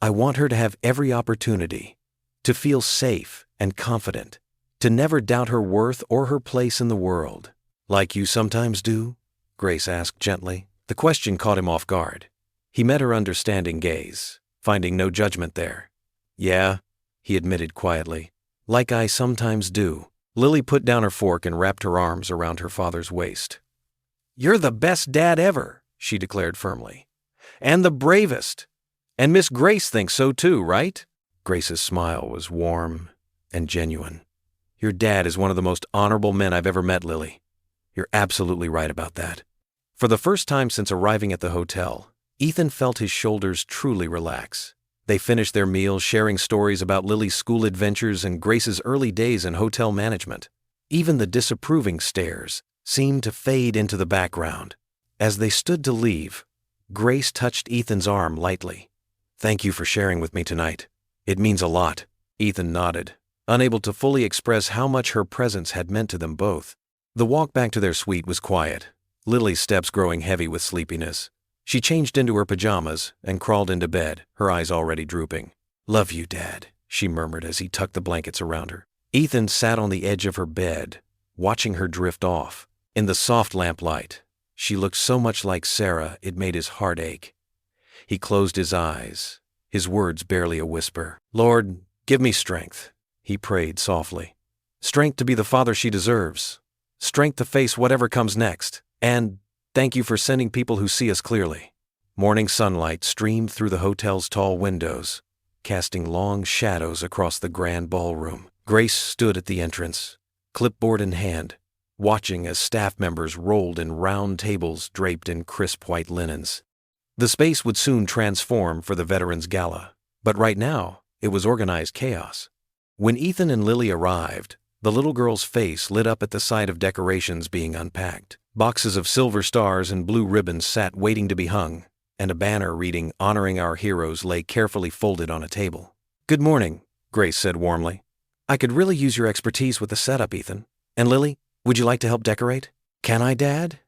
"I want her to have every opportunity, to feel safe and confident, to never doubt her worth or her place in the world." "Like you sometimes do?" Grace asked gently. The question caught him off guard. He met her understanding gaze, finding no judgment there. "Yeah," he admitted quietly. "Like I sometimes do." Lily put down her fork and wrapped her arms around her father's waist. "You're the best dad ever," she declared firmly. "And the bravest. And Miss Grace thinks so too, right?" Grace's smile was warm and genuine. "Your dad is one of the most honorable men I've ever met, Lily. You're absolutely right about that." For the first time since arriving at the hotel, Ethan felt his shoulders truly relax. They finished their meal sharing stories about Lily's school adventures and Grace's early days in hotel management. Even the disapproving stares seemed to fade into the background. As they stood to leave, Grace touched Ethan's arm lightly. "Thank you for sharing with me tonight. It means a lot." Ethan nodded, unable to fully express how much her presence had meant to them both. The walk back to their suite was quiet, Lily's steps growing heavy with sleepiness. She changed into her pajamas and crawled into bed, her eyes already drooping. "Love you, Dad," she murmured as he tucked the blankets around her. Ethan sat on the edge of her bed, watching her drift off. In the soft lamplight, she looked so much like Sarah it made his heart ache. He closed his eyes, his words barely a whisper. "Lord, give me strength," he prayed softly. "Strength to be the father she deserves. Strength to face whatever comes next. And thank you for sending people who see us clearly." Morning sunlight streamed through the hotel's tall windows, casting long shadows across the grand ballroom. Grace stood at the entrance, clipboard in hand, watching as staff members rolled in round tables draped in crisp white linens. The space would soon transform for the Veterans Gala, but right now it was organized chaos. When Ethan and Lily arrived, the little girl's face lit up at the sight of decorations being unpacked. Boxes of silver stars and blue ribbons sat waiting to be hung, and a banner reading "Honoring Our Heroes" lay carefully folded on a table. "Good morning," Grace said warmly. "I could really use your expertise with the setup, Ethan. And Lily, would you like to help decorate?" "Can I, Dad?"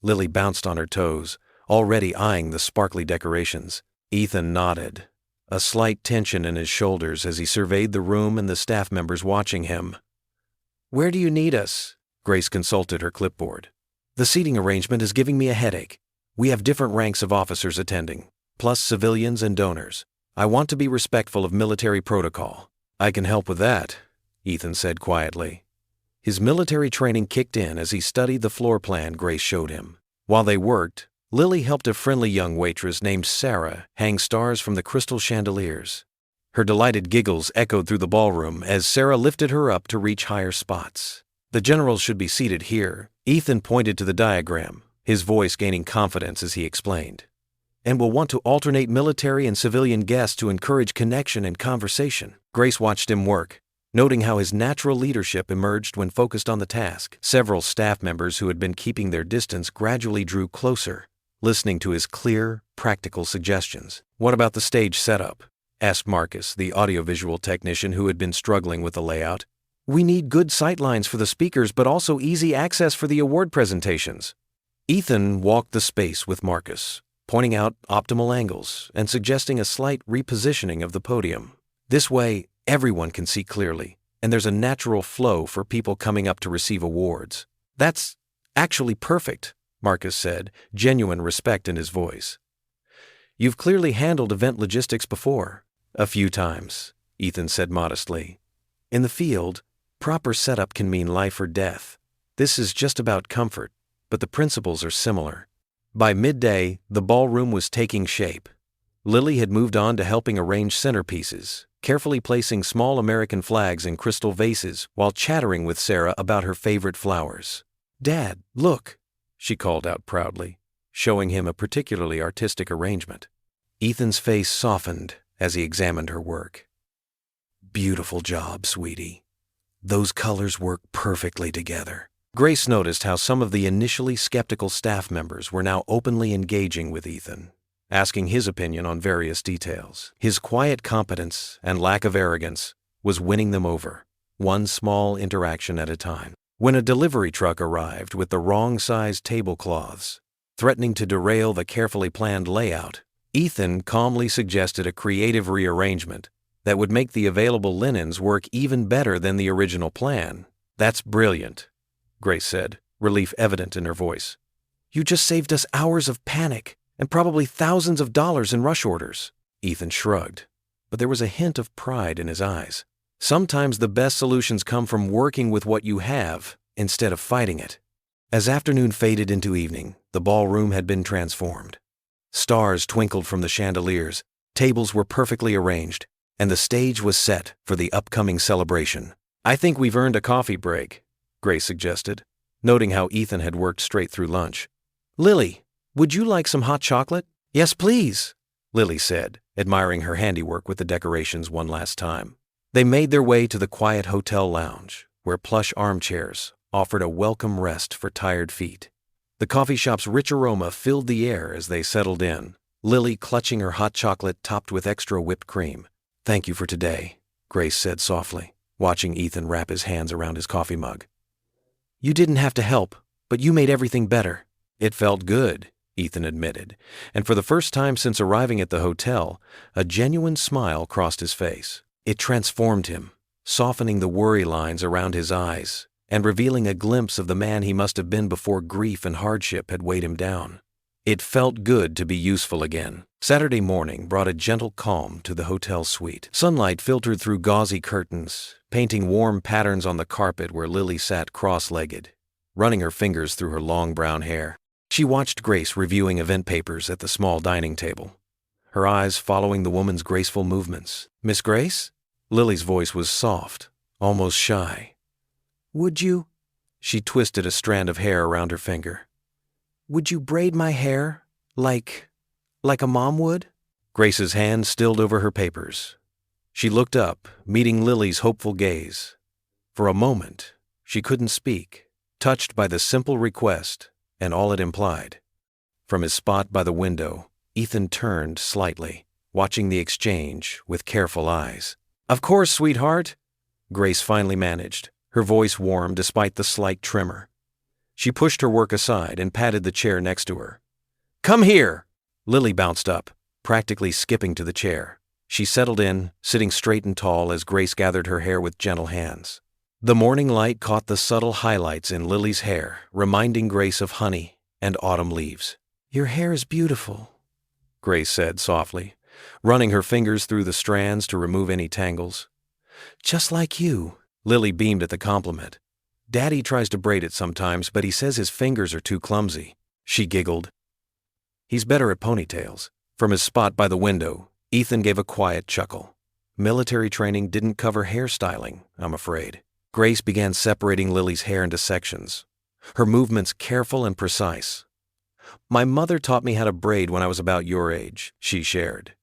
Lily bounced on her toes, already eyeing the sparkly decorations. Ethan nodded, a slight tension in his shoulders as he surveyed the room and the staff members watching him. "Where do you need us?" Grace consulted her clipboard. "The seating arrangement is giving me a headache. We have different ranks of officers attending, plus civilians and donors. I want to be respectful of military protocol." "I can help with that," Ethan said quietly. His military training kicked in as he studied the floor plan Grace showed him. While they worked, Lily helped a friendly young waitress named Sarah hang stars from the crystal chandeliers. Her delighted giggles echoed through the ballroom as Sarah lifted her up to reach higher spots. "The generals should be seated here." Ethan pointed to the diagram, his voice gaining confidence as he explained. "And will want to alternate military and civilian guests to encourage connection and conversation." Grace watched him work, noting how his natural leadership emerged when focused on the task. Several staff members who had been keeping their distance gradually drew closer, listening to his clear, practical suggestions. "What about the stage setup?" asked Marcus, the audiovisual technician who had been struggling with the layout. "We need good sightlines for the speakers but also easy access for the award presentations." Ethan walked the space with Marcus, pointing out optimal angles and suggesting a slight repositioning of the podium. This way, everyone can see clearly, and there's a natural flow for people coming up to receive awards. That's actually perfect, Marcus said, genuine respect in his voice. You've clearly handled event logistics before. A few times, Ethan said modestly. In the field, proper setup can mean life or death. This is just about comfort, but the principles are similar. By midday, the ballroom was taking shape. Lily had moved on to helping arrange centerpieces, carefully placing small American flags in crystal vases while chattering with Sarah about her favorite flowers. "Dad, look," she called out proudly, showing him a particularly artistic arrangement. Ethan's face softened as he examined her work. "Beautiful job, sweetie. Those colors work perfectly together." Grace noticed how some of the initially skeptical staff members were now openly engaging with Ethan, asking his opinion on various details. His quiet competence and lack of arrogance was winning them over, one small interaction at a time. When a delivery truck arrived with the wrong-sized tablecloths, threatening to derail the carefully planned layout, Ethan calmly suggested a creative rearrangement that would make the available linens work even better than the original plan. "That's brilliant," Grace said, relief evident in her voice. "You just saved us hours of panic and probably thousands of dollars in rush orders." Ethan shrugged, but there was a hint of pride in his eyes. Sometimes the best solutions come from working with what you have instead of fighting it. As afternoon faded into evening, the ballroom had been transformed. Stars twinkled from the chandeliers, tables were perfectly arranged, and the stage was set for the upcoming celebration. "I think we've earned a coffee break," Grace suggested, noting how Ethan had worked straight through lunch. "Lily, would you like some hot chocolate?" "Yes, please," Lily said, admiring her handiwork with the decorations one last time. They made their way to the quiet hotel lounge, where plush armchairs offered a welcome rest for tired feet. The coffee shop's rich aroma filled the air as they settled in, Lily clutching her hot chocolate topped with extra whipped cream. "Thank you for today," Grace said softly, watching Ethan wrap his hands around his coffee mug. "You didn't have to help, but you made everything better." "It felt good," Ethan admitted, and for the first time since arriving at the hotel, a genuine smile crossed his face. It transformed him, softening the worry lines around his eyes and revealing a glimpse of the man he must have been before grief and hardship had weighed him down. It felt good to be useful again. Saturday morning brought a gentle calm to the hotel suite. Sunlight filtered through gauzy curtains, painting warm patterns on the carpet where Lily sat cross-legged, running her fingers through her long brown hair. She watched Grace reviewing event papers at the small dining table, her eyes following the woman's graceful movements. "Miss Grace?" Lily's voice was soft, almost shy. "Would you?" She twisted a strand of hair around her finger. "Would you braid my hair like a mom would?" Grace's hand stilled over her papers. She looked up, meeting Lily's hopeful gaze. For a moment, she couldn't speak, touched by the simple request and all it implied. From his spot by the window, Ethan turned slightly, watching the exchange with careful eyes. "Of course, sweetheart," Grace finally managed, her voice warm despite the slight tremor. She pushed her work aside and patted the chair next to her. "Come here!" Lily bounced up, practically skipping to the chair. She settled in, sitting straight and tall as Grace gathered her hair with gentle hands. The morning light caught the subtle highlights in Lily's hair, reminding Grace of honey and autumn leaves. "Your hair is beautiful," Grace said softly, running her fingers through the strands to remove any tangles. "Just like you." Lily beamed at the compliment. "Daddy tries to braid it sometimes, but he says his fingers are too clumsy." She giggled. "He's better at ponytails." From his spot by the window, Ethan gave a quiet chuckle. Military training didn't cover hairstyling, I'm afraid. Grace began separating Lily's hair into sections, her movements careful and precise. "My mother taught me how to braid when I was about your age," she shared.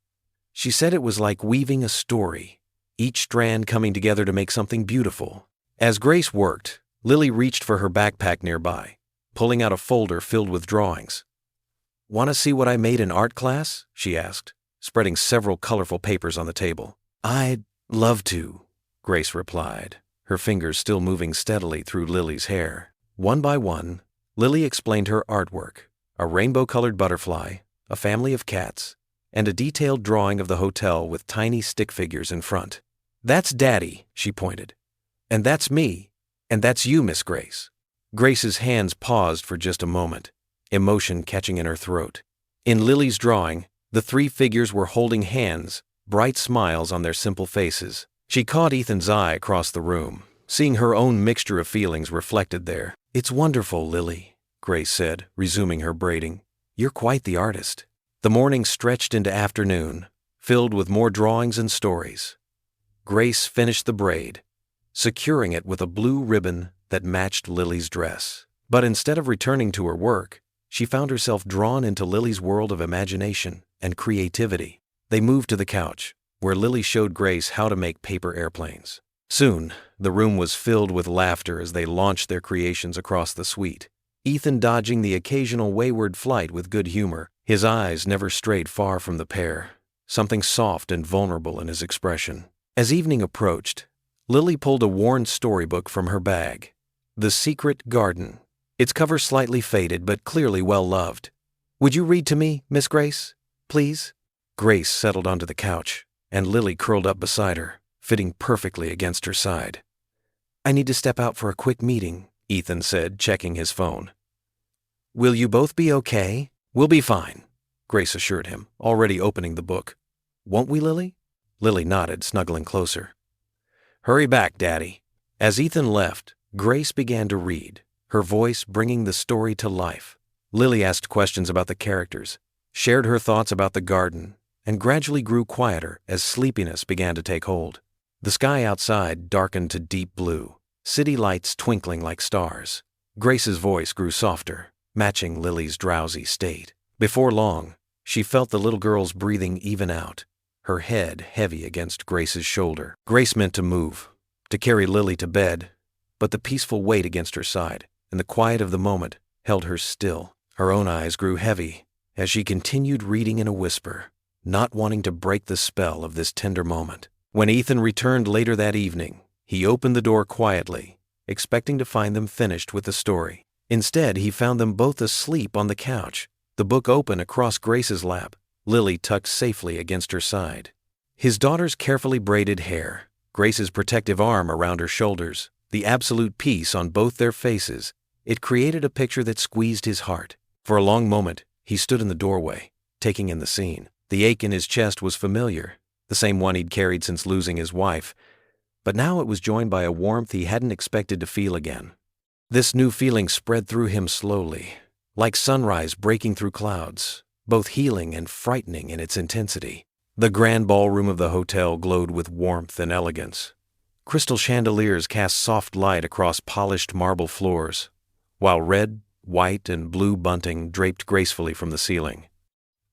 "She said it was like weaving a story, each strand coming together to make something beautiful." As Grace worked, Lily reached for her backpack nearby, pulling out a folder filled with drawings. "Want to see what I made in art class?" she asked, spreading several colorful papers on the table. "I'd love to," Grace replied, her fingers still moving steadily through Lily's hair. One by one, Lily explained her artwork, a rainbow-colored butterfly, a family of cats, and a detailed drawing of the hotel with tiny stick figures in front. "That's Daddy," she pointed. "And that's me. And that's you, Miss Grace." Grace's hands paused for just a moment, emotion catching in her throat. In Lily's drawing, the three figures were holding hands, bright smiles on their simple faces. She caught Ethan's eye across the room, seeing her own mixture of feelings reflected there. "It's wonderful, Lily," Grace said, resuming her braiding. "You're quite the artist." The morning stretched into afternoon, filled with more drawings and stories. Grace finished the braid, securing it with a blue ribbon that matched Lily's dress. But instead of returning to her work, she found herself drawn into Lily's world of imagination and creativity. They moved to the couch, where Lily showed Grace how to make paper airplanes. Soon, the room was filled with laughter as they launched their creations across the suite. Ethan dodging the occasional wayward flight with good humor, his eyes never strayed far from the pair, something soft and vulnerable in his expression. As evening approached, Lily pulled a worn storybook from her bag. The Secret Garden. Its cover slightly faded but clearly well-loved. "Would you read to me, Miss Grace? Please?" Grace settled onto the couch, and Lily curled up beside her, fitting perfectly against her side. "I need to step out for a quick meeting," Ethan said, checking his phone. "Will you both be okay?" "We'll be fine," Grace assured him, already opening the book. "Won't we, Lily?" Lily nodded, snuggling closer. "Hurry back, Daddy." As Ethan left, Grace began to read, her voice bringing the story to life. Lily asked questions about the characters, shared her thoughts about the garden, and gradually grew quieter as sleepiness began to take hold. The sky outside darkened to deep blue, city lights twinkling like stars. Grace's voice grew softer, matching Lily's drowsy state. Before long, she felt the little girl's breathing even out, her head heavy against Grace's shoulder. Grace meant to move, to carry Lily to bed, but the peaceful weight against her side and the quiet of the moment held her still. Her own eyes grew heavy as she continued reading in a whisper, not wanting to break the spell of this tender moment. When Ethan returned later that evening, he opened the door quietly, expecting to find them finished with the story. Instead, he found them both asleep on the couch, the book open across Grace's lap, Lily tucked safely against her side. His daughter's carefully braided hair, Grace's protective arm around her shoulders, the absolute peace on both their faces, it created a picture that squeezed his heart. For a long moment, he stood in the doorway, taking in the scene. The ache in his chest was familiar, the same one he'd carried since losing his wife, but now it was joined by a warmth he hadn't expected to feel again. This new feeling spread through him slowly, like sunrise breaking through clouds, both healing and frightening in its intensity. The grand ballroom of the hotel glowed with warmth and elegance. Crystal chandeliers cast soft light across polished marble floors, while red, white, and blue bunting draped gracefully from the ceiling.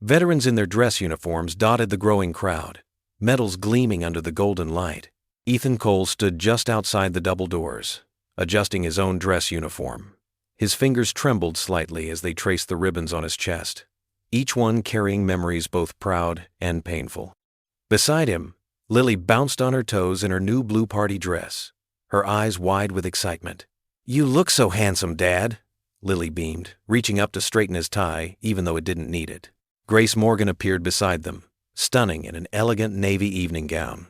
Veterans in their dress uniforms dotted the growing crowd, medals gleaming under the golden light. Ethan Cole stood just outside the double doors, adjusting his own dress uniform. His fingers trembled slightly as they traced the ribbons on his chest, each one carrying memories both proud and painful. Beside him, Lily bounced on her toes in her new blue party dress, her eyes wide with excitement. "You look so handsome, Dad," Lily beamed, reaching up to straighten his tie even though it didn't need it. Grace Morgan appeared beside them, stunning in an elegant navy evening gown.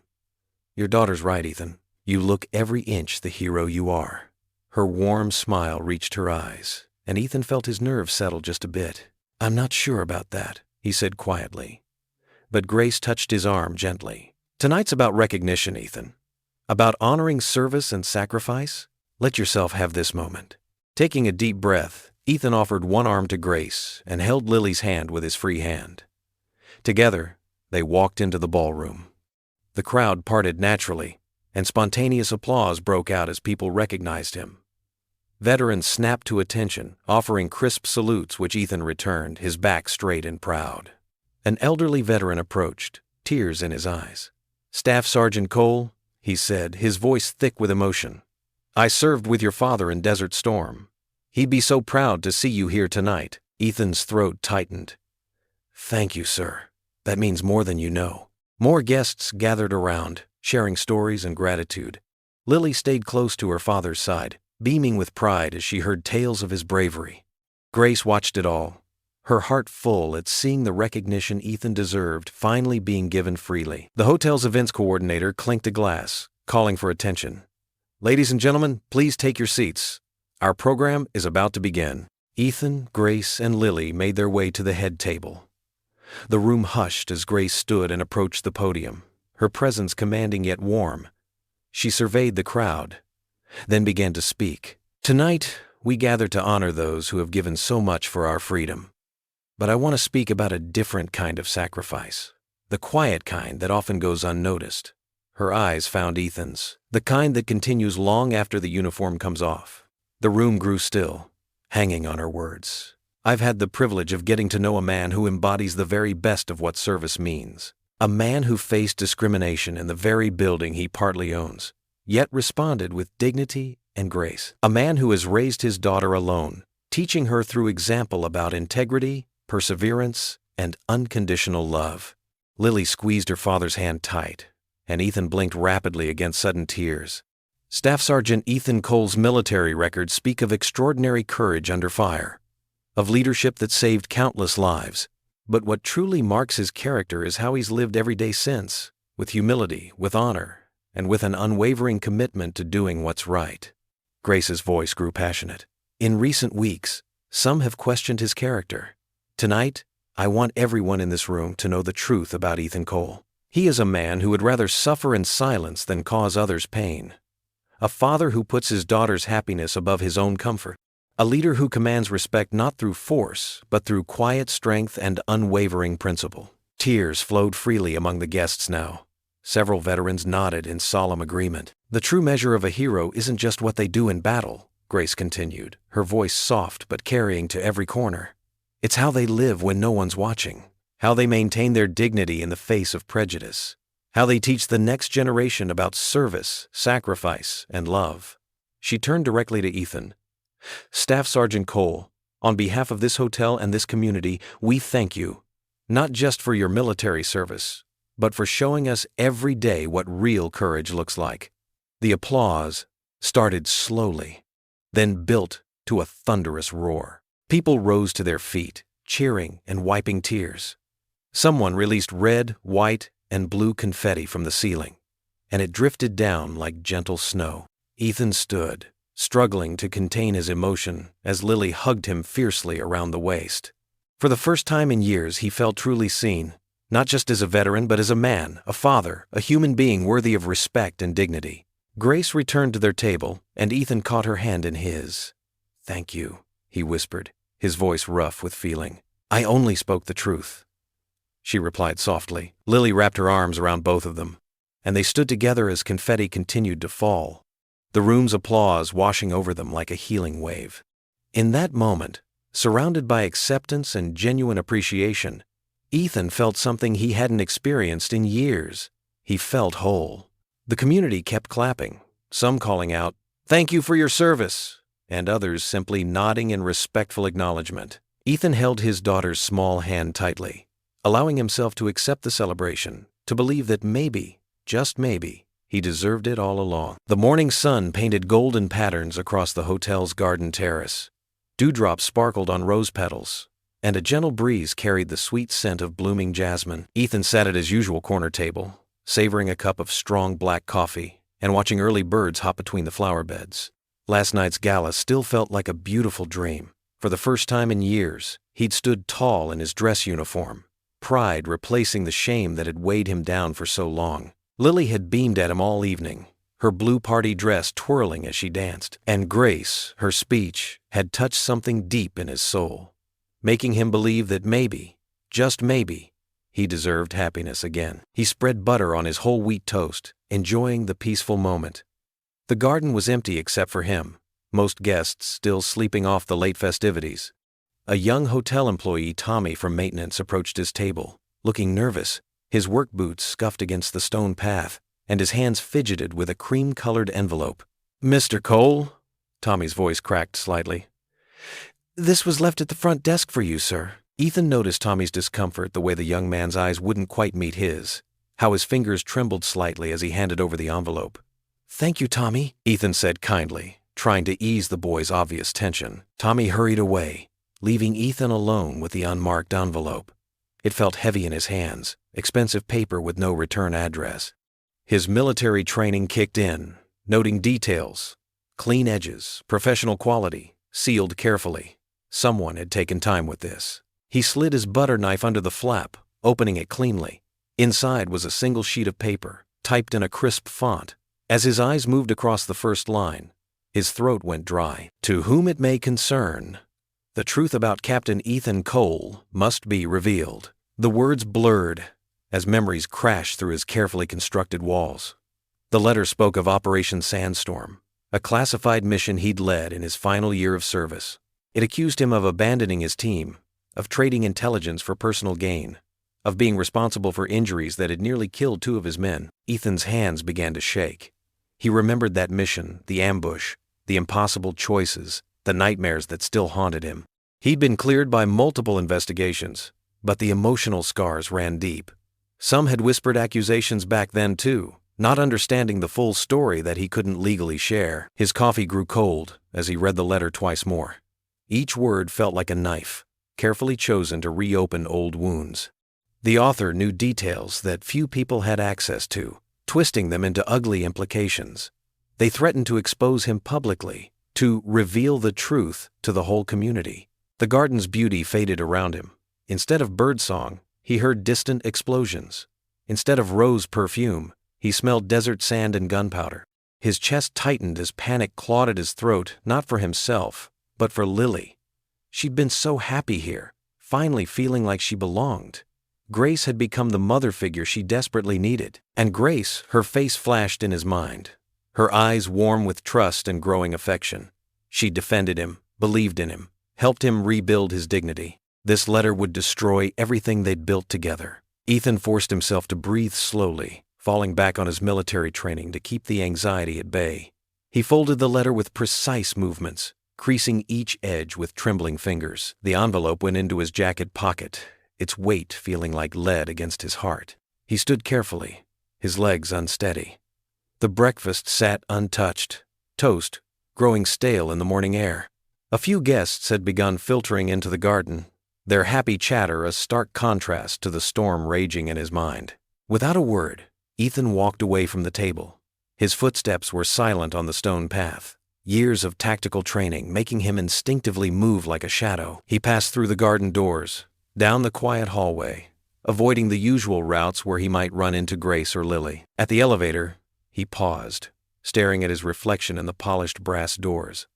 "Your daughter's right, Ethan. You look every inch the hero you are." Her warm smile reached her eyes, and Ethan felt his nerves settle just a bit. "I'm not sure about that," he said quietly. But Grace touched his arm gently. "Tonight's about recognition, Ethan. About honoring service and sacrifice. Let yourself have this moment." Taking a deep breath, Ethan offered one arm to Grace and held Lily's hand with his free hand. Together, they walked into the ballroom. The crowd parted naturally, and spontaneous applause broke out as people recognized him. Veterans snapped to attention, offering crisp salutes which Ethan returned, his back straight and proud. An elderly veteran approached, tears in his eyes. "Staff Sergeant Cole," he said, his voice thick with emotion. "I served with your father in Desert Storm. He'd be so proud to see you here tonight." Ethan's throat tightened. "Thank you, sir. That means more than you know." More guests gathered around, sharing stories and gratitude. Lily stayed close to her father's side, beaming with pride as she heard tales of his bravery. Grace watched it all, her heart full at seeing the recognition Ethan deserved finally being given freely. The hotel's events coordinator clinked a glass, calling for attention. "Ladies and gentlemen, please take your seats. Our program is about to begin." Ethan, Grace, and Lily made their way to the head table. The room hushed as Grace stood and approached the podium, her presence commanding yet warm. She surveyed the crowd, then began to speak. "Tonight, we gather to honor those who have given so much for our freedom. But I want to speak about a different kind of sacrifice, the quiet kind that often goes unnoticed." Her eyes found Ethan's, the kind that continues long after the uniform comes off. The room grew still, hanging on her words. "I've had the privilege of getting to know a man who embodies the very best of what service means. A man who faced discrimination in the very building he partly owns, yet responded with dignity and grace. A man who has raised his daughter alone, teaching her through example about integrity, perseverance, and unconditional love." Lily squeezed her father's hand tight, and Ethan blinked rapidly against sudden tears. Staff Sergeant Ethan Cole's military records speak of extraordinary courage under fire, of leadership that saved countless lives. But what truly marks his character is how he's lived every day since, with humility, with honor, and with an unwavering commitment to doing what's right. Grace's voice grew passionate. "In recent weeks, some have questioned his character. Tonight, I want everyone in this room to know the truth about Ethan Cole. He is a man who would rather suffer in silence than cause others pain. A father who puts his daughter's happiness above his own comfort. A leader who commands respect not through force, but through quiet strength and unwavering principle." Tears flowed freely among the guests now. Several veterans nodded in solemn agreement. "The true measure of a hero isn't just what they do in battle," Grace continued, her voice soft but carrying to every corner. "It's how they live when no one's watching, how they maintain their dignity in the face of prejudice, how they teach the next generation about service, sacrifice, and love." She turned directly to Ethan. "Staff Sergeant Cole, on behalf of this hotel and this community, we thank you, not just for your military service, but for showing us every day what real courage looks like." The applause started slowly, then built to a thunderous roar. People rose to their feet, cheering and wiping tears. Someone released red, white, and blue confetti from the ceiling, and it drifted down like gentle snow. Ethan stood, struggling to contain his emotion as Lily hugged him fiercely around the waist. For the first time in years, he felt truly seen, not just as a veteran, but as a man, a father, a human being worthy of respect and dignity. Grace returned to their table, and Ethan caught her hand in his. "Thank you," he whispered, his voice rough with feeling. "I only spoke the truth," she replied softly. Lily wrapped her arms around both of them, and they stood together as confetti continued to fall, the room's applause washing over them like a healing wave. In that moment, surrounded by acceptance and genuine appreciation, Ethan felt something he hadn't experienced in years. He felt whole. The community kept clapping, some calling out, "Thank you for your service," and others simply nodding in respectful acknowledgement. Ethan held his daughter's small hand tightly, allowing himself to accept the celebration, to believe that maybe, just maybe, he deserved it all along. The morning sun painted golden patterns across the hotel's garden terrace. Dewdrops sparkled on rose petals, and a gentle breeze carried the sweet scent of blooming jasmine. Ethan sat at his usual corner table, savoring a cup of strong black coffee and watching early birds hop between the flower beds. Last night's gala still felt like a beautiful dream. For the first time in years, he'd stood tall in his dress uniform, pride replacing the shame that had weighed him down for so long. Lily had beamed at him all evening, her blue party dress twirling as she danced, and Grace, her speech, had touched something deep in his soul, making him believe that maybe, just maybe, he deserved happiness again. He spread butter on his whole wheat toast, enjoying the peaceful moment. The garden was empty except for him, most guests still sleeping off the late festivities. A young hotel employee, Tommy from maintenance, approached his table, looking nervous, his work boots scuffed against the stone path, and his hands fidgeted with a cream-colored envelope. "Mr. Cole?" Tommy's voice cracked slightly. "This was left at the front desk for you, sir." Ethan noticed Tommy's discomfort, the way the young man's eyes wouldn't quite meet his, how his fingers trembled slightly as he handed over the envelope. "Thank you, Tommy," Ethan said kindly, trying to ease the boy's obvious tension. Tommy hurried away, leaving Ethan alone with the unmarked envelope. It felt heavy in his hands, expensive paper with no return address. His military training kicked in, noting details, clean edges, professional quality, sealed carefully. Someone had taken time with this. He slid his butter knife under the flap, opening it cleanly. Inside was a single sheet of paper, typed in a crisp font. As his eyes moved across the first line, his throat went dry. To whom it may concern, the truth about Captain Ethan Cole must be revealed. The words blurred as memories crashed through his carefully constructed walls. The letter spoke of Operation Sandstorm, a classified mission he'd led in his final year of service. It accused him of abandoning his team, of trading intelligence for personal gain, of being responsible for injuries that had nearly killed 2 of his men. Ethan's hands began to shake. He remembered that mission, the ambush, the impossible choices, the nightmares that still haunted him. He'd been cleared by multiple investigations, but the emotional scars ran deep. Some had whispered accusations back then too, not understanding the full story that he couldn't legally share. His coffee grew cold as he read the letter twice more. Each word felt like a knife, carefully chosen to reopen old wounds. The author knew details that few people had access to, twisting them into ugly implications. They threatened to expose him publicly, to reveal the truth to the whole community. The garden's beauty faded around him. Instead of birdsong, he heard distant explosions. Instead of rose perfume, he smelled desert sand and gunpowder. His chest tightened as panic clawed at his throat, not for himself, but for Lily. She'd been so happy here, finally feeling like she belonged. Grace had become the mother figure she desperately needed. And Grace, her face flashed in his mind, her eyes warm with trust and growing affection. She defended him, believed in him, helped him rebuild his dignity. This letter would destroy everything they'd built together. Ethan forced himself to breathe slowly, falling back on his military training to keep the anxiety at bay. He folded the letter with precise movements, creasing each edge with trembling fingers. The envelope went into his jacket pocket, its weight feeling like lead against his heart. He stood carefully, his legs unsteady. The breakfast sat untouched, toast growing stale in the morning air. A few guests had begun filtering into the garden, their happy chatter a stark contrast to the storm raging in his mind. Without a word, Ethan walked away from the table. His footsteps were silent on the stone path, years of tactical training making him instinctively move like a shadow. He passed through the garden doors, down the quiet hallway, avoiding the usual routes where he might run into Grace or Lily. At the elevator, he paused, staring at his reflection in the polished brass doors.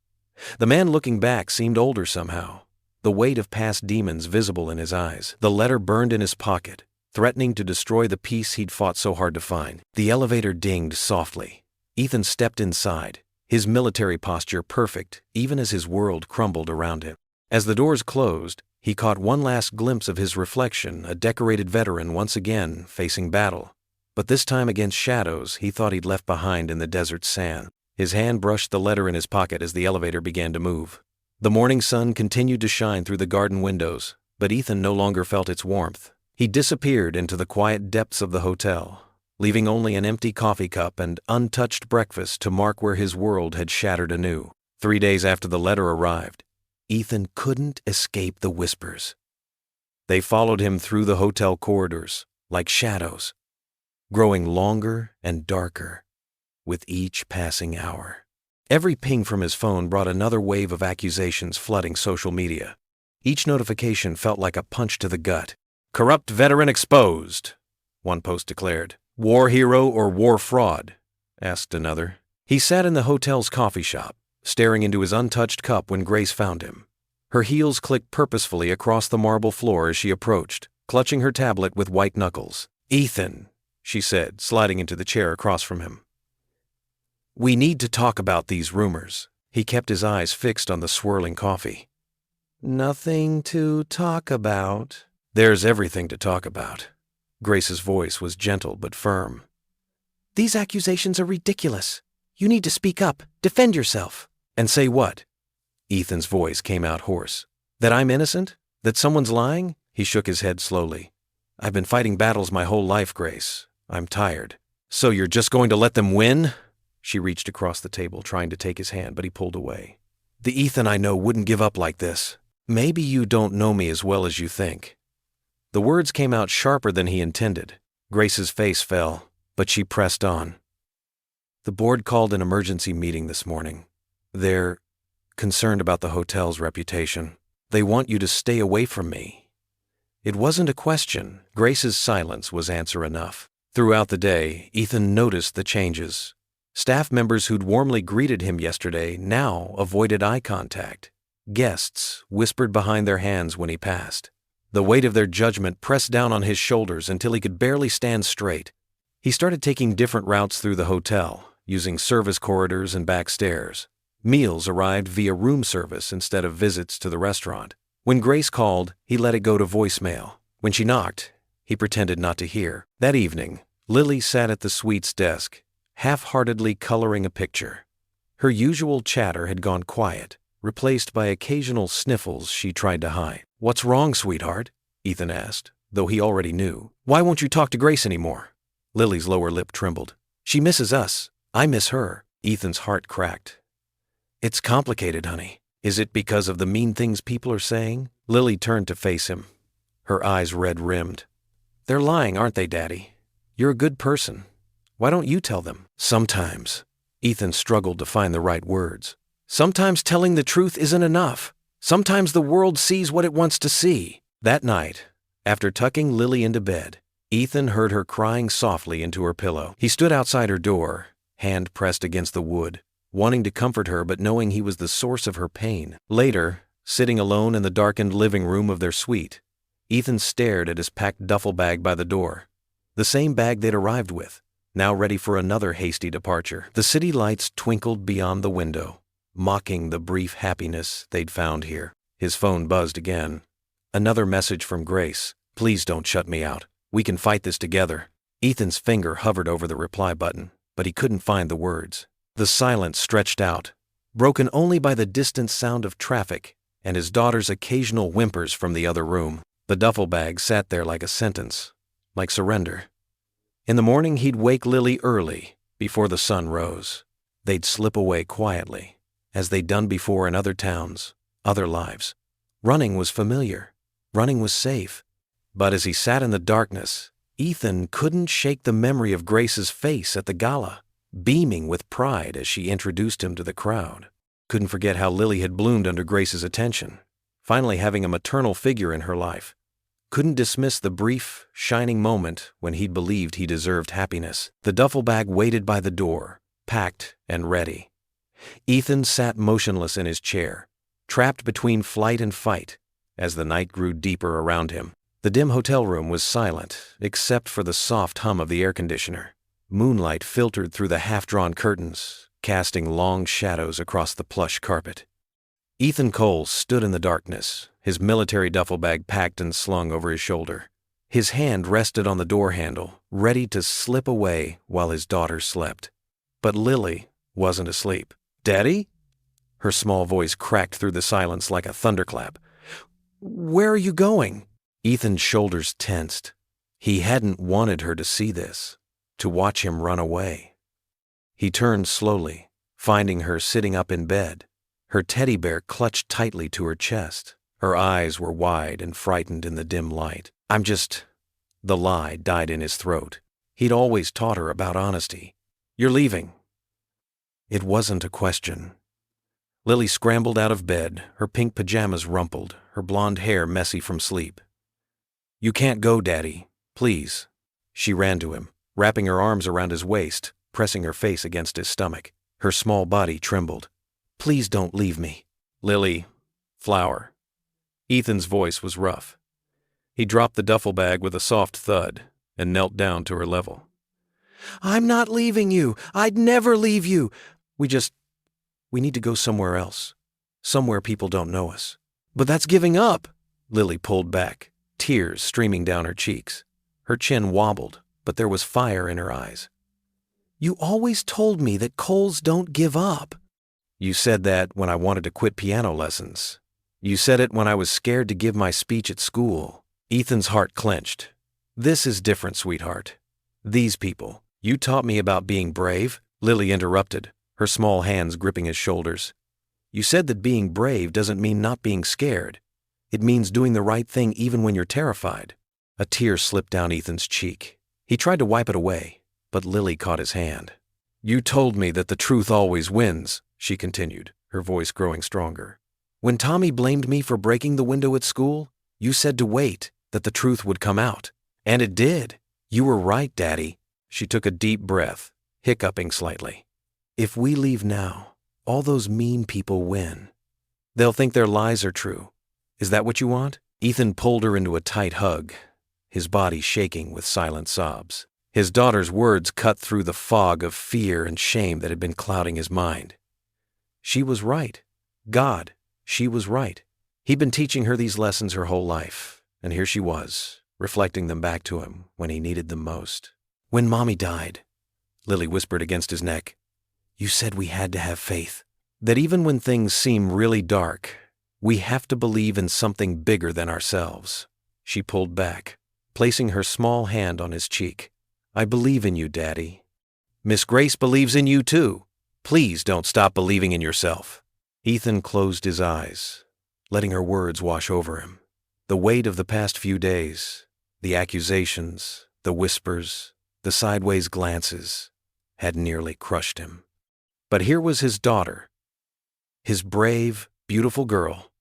The man looking back seemed older somehow, the weight of past demons visible in his eyes. The letter burned in his pocket, threatening to destroy the peace he'd fought so hard to find. The elevator dinged softly. Ethan stepped inside, his military posture perfect, even as his world crumbled around him. As the doors closed, he caught one last glimpse of his reflection, a decorated veteran once again facing battle. But this time against shadows he thought he'd left behind in the desert sand. His hand brushed the letter in his pocket as the elevator began to move. The morning sun continued to shine through the garden windows, but Ethan no longer felt its warmth. He disappeared into the quiet depths of the hotel, leaving only an empty coffee cup and untouched breakfast to mark where his world had shattered anew. 3 days after the letter arrived, Ethan couldn't escape the whispers. They followed him through the hotel corridors, like shadows, growing longer and darker with each passing hour. Every ping from his phone brought another wave of accusations flooding social media. Each notification felt like a punch to the gut. "Corrupt veteran exposed," one post declared. "War hero or war fraud?" asked another. He sat in the hotel's coffee shop, staring into his untouched cup when Grace found him. Her heels clicked purposefully across the marble floor as she approached, clutching her tablet with white knuckles. "Ethan," she said, sliding into the chair across from him. "We need to talk about these rumors." He kept his eyes fixed on the swirling coffee. "Nothing to talk about." "There's everything to talk about." Grace's voice was gentle but firm. "These accusations are ridiculous. You need to speak up, defend yourself." "And say what?" Ethan's voice came out hoarse. "That I'm innocent? That someone's lying?" He shook his head slowly. "I've been fighting battles my whole life, Grace. I'm tired." "So you're just going to let them win?" She reached across the table, trying to take his hand, but he pulled away. The Ethan I know wouldn't give up like this. Maybe you don't know me as well as you think. The words came out sharper than he intended. Grace's face fell, but she pressed on. The board called an emergency meeting this morning. They're concerned about the hotel's reputation. They want you to stay away from me. It wasn't a question. Grace's silence was answer enough. Throughout the day, Ethan noticed the changes. Staff members who'd warmly greeted him yesterday now avoided eye contact. Guests whispered behind their hands when he passed. The weight of their judgment pressed down on his shoulders until he could barely stand straight. He started taking different routes through the hotel, using service corridors and back stairs. Meals arrived via room service instead of visits to the restaurant. When Grace called, he let it go to voicemail. When she knocked, he pretended not to hear. That evening, Lily sat at the suite's desk, half-heartedly coloring a picture. Her usual chatter had gone quiet, replaced by occasional sniffles she tried to hide. "What's wrong, sweetheart?" Ethan asked, though he already knew. "Why won't you talk to Grace anymore?" Lily's lower lip trembled. "She misses us. I miss her." Ethan's heart cracked. "It's complicated, honey. Is it because of the mean things people are saying?" Lily turned to face him, her eyes red-rimmed. "They're lying, aren't they, Daddy? You're a good person. Why don't you tell them?" "Sometimes." Ethan struggled to find the right words. "Sometimes telling the truth isn't enough. Sometimes the world sees what it wants to see." That night, after tucking Lily into bed, Ethan heard her crying softly into her pillow. He stood outside her door, hand pressed against the wood, wanting to comfort her but knowing he was the source of her pain. Later, sitting alone in the darkened living room of their suite, Ethan stared at his packed duffel bag by the door. The same bag they'd arrived with, now ready for another hasty departure. The city lights twinkled beyond the window, mocking the brief happiness they'd found here. His phone buzzed again. Another message from Grace. "Please don't shut me out. We can fight this together." Ethan's finger hovered over the reply button, but he couldn't find the words. The silence stretched out, broken only by the distant sound of traffic and his daughter's occasional whimpers from the other room. The duffel bag sat there like a sentence, like surrender. In the morning he'd wake Lily early, before the sun rose. They'd slip away quietly, as they'd done before in other towns, other lives. Running was familiar. Running was safe. But as he sat in the darkness, Ethan couldn't shake the memory of Grace's face at the gala, beaming with pride as she introduced him to the crowd. Couldn't forget how Lily had bloomed under Grace's attention, finally having a maternal figure in her life. Couldn't dismiss the brief, shining moment when he'd believed he deserved happiness. The duffel bag waited by the door, packed and ready. Ethan sat motionless in his chair, trapped between flight and fight, as the night grew deeper around him. The dim hotel room was silent, except for the soft hum of the air conditioner. Moonlight filtered through the half-drawn curtains, casting long shadows across the plush carpet. Ethan Cole stood in the darkness, his military duffel bag packed and slung over his shoulder. His hand rested on the door handle, ready to slip away while his daughter slept. But Lily wasn't asleep. "Daddy?" Her small voice cracked through the silence like a thunderclap. "Where are you going?" Ethan's shoulders tensed. He hadn't wanted her to see this, to watch him run away. He turned slowly, finding her sitting up in bed, her teddy bear clutched tightly to her chest. Her eyes were wide and frightened in the dim light. "I'm just—" The lie died in his throat. He'd always taught her about honesty. "You're leaving." It wasn't a question. Lily scrambled out of bed, her pink pajamas rumpled, her blonde hair messy from sleep. "You can't go, Daddy. Please." She ran to him, wrapping her arms around his waist, pressing her face against his stomach. Her small body trembled. "Please don't leave me." "Lily, flower." Ethan's voice was rough. He dropped the duffel bag with a soft thud and knelt down to her level. "I'm not leaving you. I'd never leave you. We need to go somewhere else. Somewhere people don't know us." "But that's giving up." Lily pulled back, tears streaming down her cheeks. Her chin wobbled, but there was fire in her eyes. "You always told me that Coles don't give up." "You said that when I wanted to quit piano lessons. You said it when I was scared to give my speech at school." Ethan's heart clenched. "This is different, sweetheart. These people. You taught me about being brave. Lily interrupted, her small hands gripping his shoulders. You said that being brave doesn't mean not being scared. It means doing the right thing even when you're terrified. A tear slipped down Ethan's cheek. He tried to wipe it away, but Lily caught his hand. You told me that the truth always wins, she continued, her voice growing stronger. When Tommy blamed me for breaking the window at school, you said to wait, that the truth would come out. And it did. You were right, Daddy. She took a deep breath, hiccuping slightly. If we leave now, all those mean people win. They'll think their lies are true. Is that what you want? Ethan pulled her into a tight hug, his body shaking with silent sobs. His daughter's words cut through the fog of fear and shame that had been clouding his mind. She was right. God, she was right. He'd been teaching her these lessons her whole life, and here she was, reflecting them back to him when he needed them most. When Mommy died, Lily whispered against his neck, you said we had to have faith. That even when things seem really dark, we have to believe in something bigger than ourselves. She pulled back, placing her small hand on his cheek. I believe in you, Daddy. Miss Grace believes in you too. Please don't stop believing in yourself. Ethan closed his eyes, letting her words wash over him. The weight of the past few days, the accusations, the whispers, the sideways glances, had nearly crushed him. But here was his daughter, his brave, beautiful girl,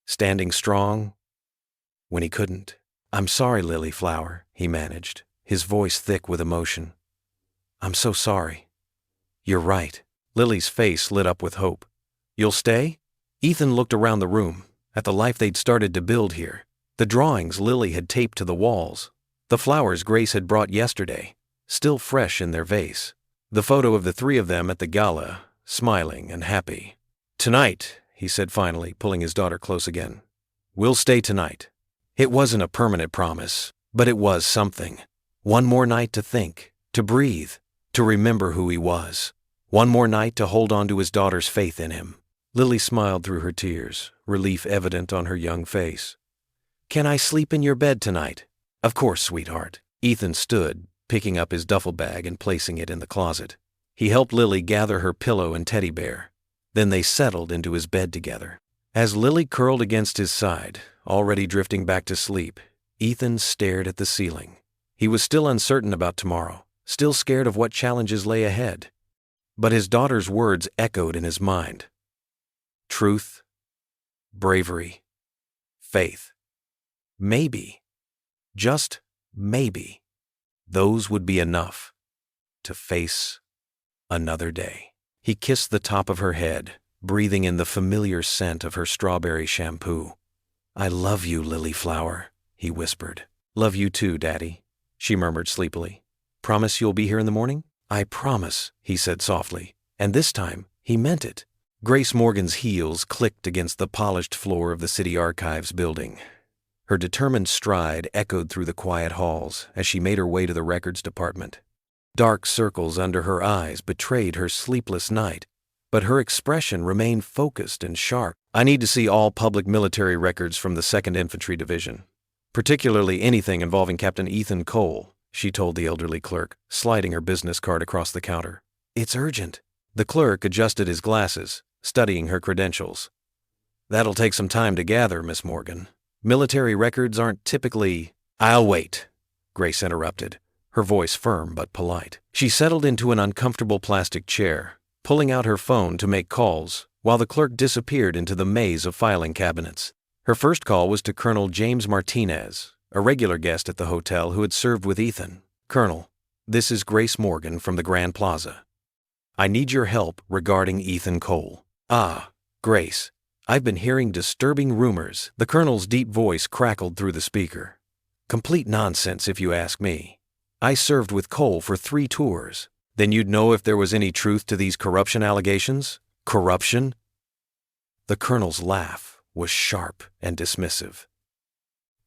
standing strong when he couldn't. I'm sorry, Lily Flower, he managed, his voice thick with emotion. I'm so sorry. You're right. Lily's face lit up with hope. You'll stay? Ethan looked around the room, at the life they'd started to build here. The drawings Lily had taped to the walls. The flowers Grace had brought yesterday, still fresh in their vase. The photo of the three of them at the gala, smiling and happy. Tonight, he said finally, pulling his daughter close again. We'll stay tonight. It wasn't a permanent promise, but it was something. One more night to think, to breathe, to remember who he was. One more night to hold on to his daughter's faith in him. Lily smiled through her tears, relief evident on her young face. Can I sleep in your bed tonight? Of course, sweetheart. Ethan stood, picking up his duffel bag and placing it in the closet. He helped Lily gather her pillow and teddy bear. Then they settled into his bed together. As Lily curled against his side, already drifting back to sleep, Ethan stared at the ceiling. He was still uncertain about tomorrow, still scared of what challenges lay ahead. But his daughter's words echoed in his mind. Truth, bravery, faith. Maybe, just maybe, those would be enough to face another day. He kissed the top of her head, breathing in the familiar scent of her strawberry shampoo. I love you, Lily Flower, he whispered. Love you too, Daddy, she murmured sleepily. Promise you'll be here in the morning? I promise, he said softly, and this time he meant it. Grace Morgan's heels clicked against the polished floor of the City Archives building. Her determined stride echoed through the quiet halls as she made her way to the records department. Dark circles under her eyes betrayed her sleepless night, but her expression remained focused and sharp. I need to see all public military records from the 2nd Infantry Division, particularly anything involving Captain Ethan Cole, she told the elderly clerk, sliding her business card across the counter. It's urgent. The clerk adjusted his glasses, studying her credentials. That'll take some time to gather, Miss Morgan. Military records aren't typically... I'll wait, Grace interrupted, her voice firm but polite. She settled into an uncomfortable plastic chair, pulling out her phone to make calls, while the clerk disappeared into the maze of filing cabinets. Her first call was to Colonel James Martinez, a regular guest at the hotel who had served with Ethan. Colonel, this is Grace Morgan from the Grand Plaza. I need your help regarding Ethan Cole. Ah, Grace, I've been hearing disturbing rumors. The colonel's deep voice crackled through the speaker. Complete nonsense if you ask me. I served with Cole for 3 tours. Then you'd know if there was any truth to these corruption allegations? Corruption? The colonel's laugh was sharp and dismissive.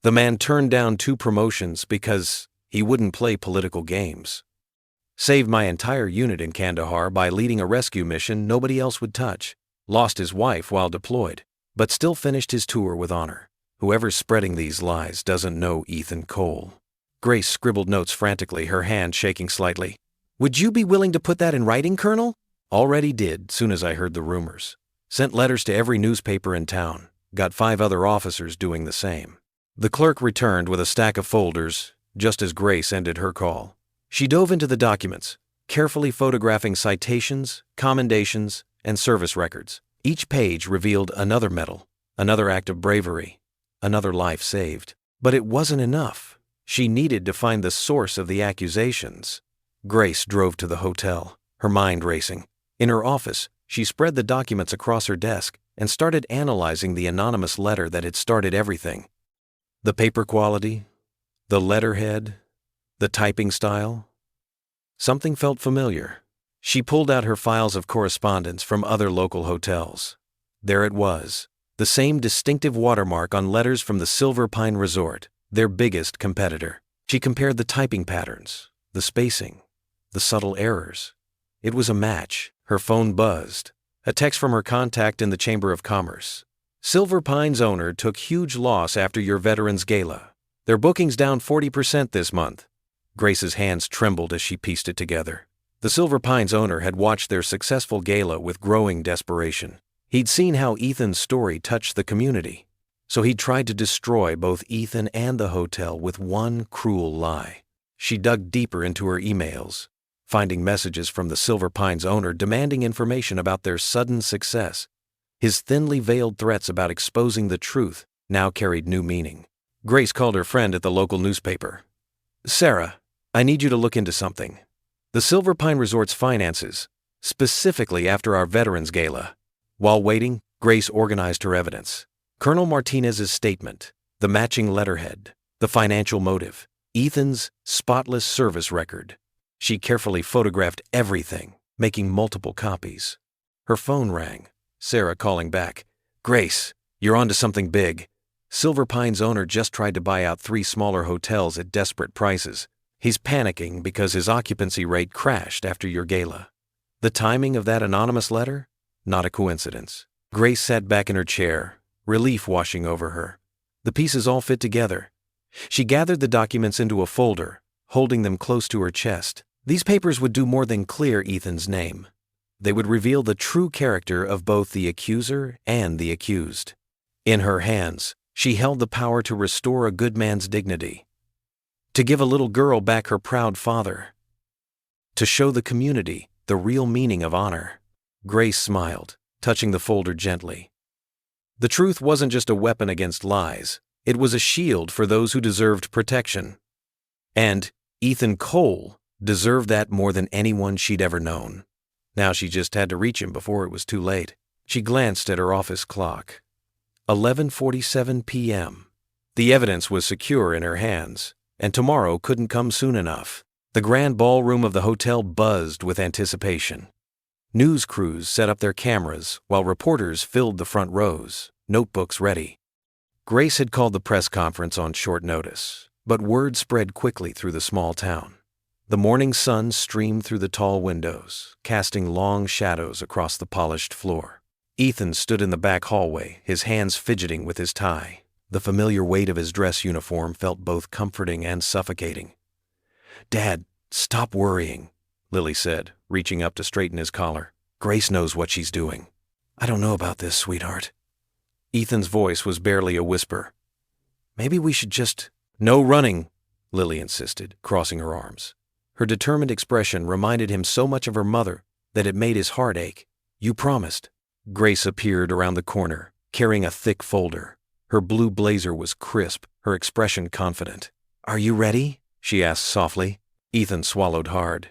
The man turned down 2 promotions because he wouldn't play political games. Saved my entire unit in Kandahar by leading a rescue mission nobody else would touch. Lost his wife while deployed, but still finished his tour with honor. Whoever's spreading these lies doesn't know Ethan Cole. Grace scribbled notes frantically, her hand shaking slightly. Would you be willing to put that in writing, Colonel? Already did, soon as I heard the rumors. Sent letters to every newspaper in town. Got 5 other officers doing the same. The clerk returned with a stack of folders, just as Grace ended her call. She dove into the documents, carefully photographing citations, commendations, and service records. Each page revealed another medal, another act of bravery, another life saved. But it wasn't enough. She needed to find the source of the accusations. Grace drove to the hotel, her mind racing. In her office, she spread the documents across her desk and started analyzing the anonymous letter that had started everything. The paper quality, the letterhead, the typing style. Something felt familiar. She pulled out her files of correspondence from other local hotels. There it was, the same distinctive watermark on letters from the Silver Pine Resort, their biggest competitor. She compared the typing patterns, the spacing, the subtle errors. It was a match. Her phone buzzed. A text from her contact in the Chamber of Commerce. Silver Pine's owner took huge loss after your Veterans Gala. Their booking's down 40% this month. Grace's hands trembled as she pieced it together. The Silver Pine's owner had watched their successful gala with growing desperation. He'd seen how Ethan's story touched the community, so he'd tried to destroy both Ethan and the hotel with one cruel lie. She dug deeper into her emails, finding messages from the Silver Pine's owner demanding information about their sudden success. His thinly veiled threats about exposing the truth now carried new meaning. Grace called her friend at the local newspaper. Sarah, I need you to look into something. The Silver Pine Resort's finances, specifically after our Veterans Gala. While waiting, Grace organized her evidence. Colonel Martinez's statement, the matching letterhead, the financial motive, Ethan's spotless service record. She carefully photographed everything, making multiple copies. Her phone rang. Sarah calling back. Grace, you're onto something big. Silver Pine's owner just tried to buy out 3 smaller hotels at desperate prices. He's panicking because his occupancy rate crashed after your gala. The timing of that anonymous letter? Not a coincidence. Grace sat back in her chair, relief washing over her. The pieces all fit together. She gathered the documents into a folder, holding them close to her chest. These papers would do more than clear Ethan's name. They would reveal the true character of both the accuser and the accused. In her hands, she held the power to restore a good man's dignity, to give a little girl back her proud father, to show the community the real meaning of honor. Grace smiled, touching the folder gently. The truth wasn't just a weapon against lies. It was a shield for those who deserved protection. And Ethan Cole deserved that more than anyone she'd ever known. Now she just had to reach him before it was too late. She glanced at her office clock. 11:47 p.m. The evidence was secure in her hands, and tomorrow couldn't come soon enough. The grand ballroom of the hotel buzzed with anticipation. News crews set up their cameras while reporters filled the front rows, notebooks ready. Grace had called the press conference on short notice, but word spread quickly through the small town. The morning sun streamed through the tall windows, casting long shadows across the polished floor. Ethan stood in the back hallway, his hands fidgeting with his tie. The familiar weight of his dress uniform felt both comforting and suffocating. Dad, stop worrying, Lily said, reaching up to straighten his collar. Grace knows what she's doing. I don't know about this, sweetheart. Ethan's voice was barely a whisper. Maybe we should just... No running, Lily insisted, crossing her arms. Her determined expression reminded him so much of her mother that it made his heart ache. You promised. Grace appeared around the corner, carrying a thick folder. Her blue blazer was crisp, her expression confident. Are you ready? She asked softly. Ethan swallowed hard.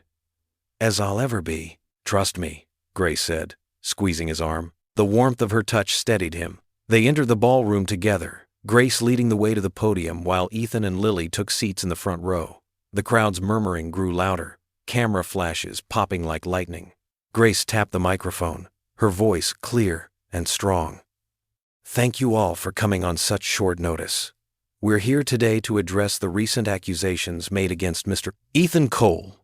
As I'll ever be. Trust me, Grace said, squeezing his arm. The warmth of her touch steadied him. They entered the ballroom together, Grace leading the way to the podium while Ethan and Lily took seats in the front row. The crowd's murmuring grew louder, camera flashes popping like lightning. Grace tapped the microphone, her voice clear and strong. Thank you all for coming on such short notice. We're here today to address the recent accusations made against Mr. Ethan Cole,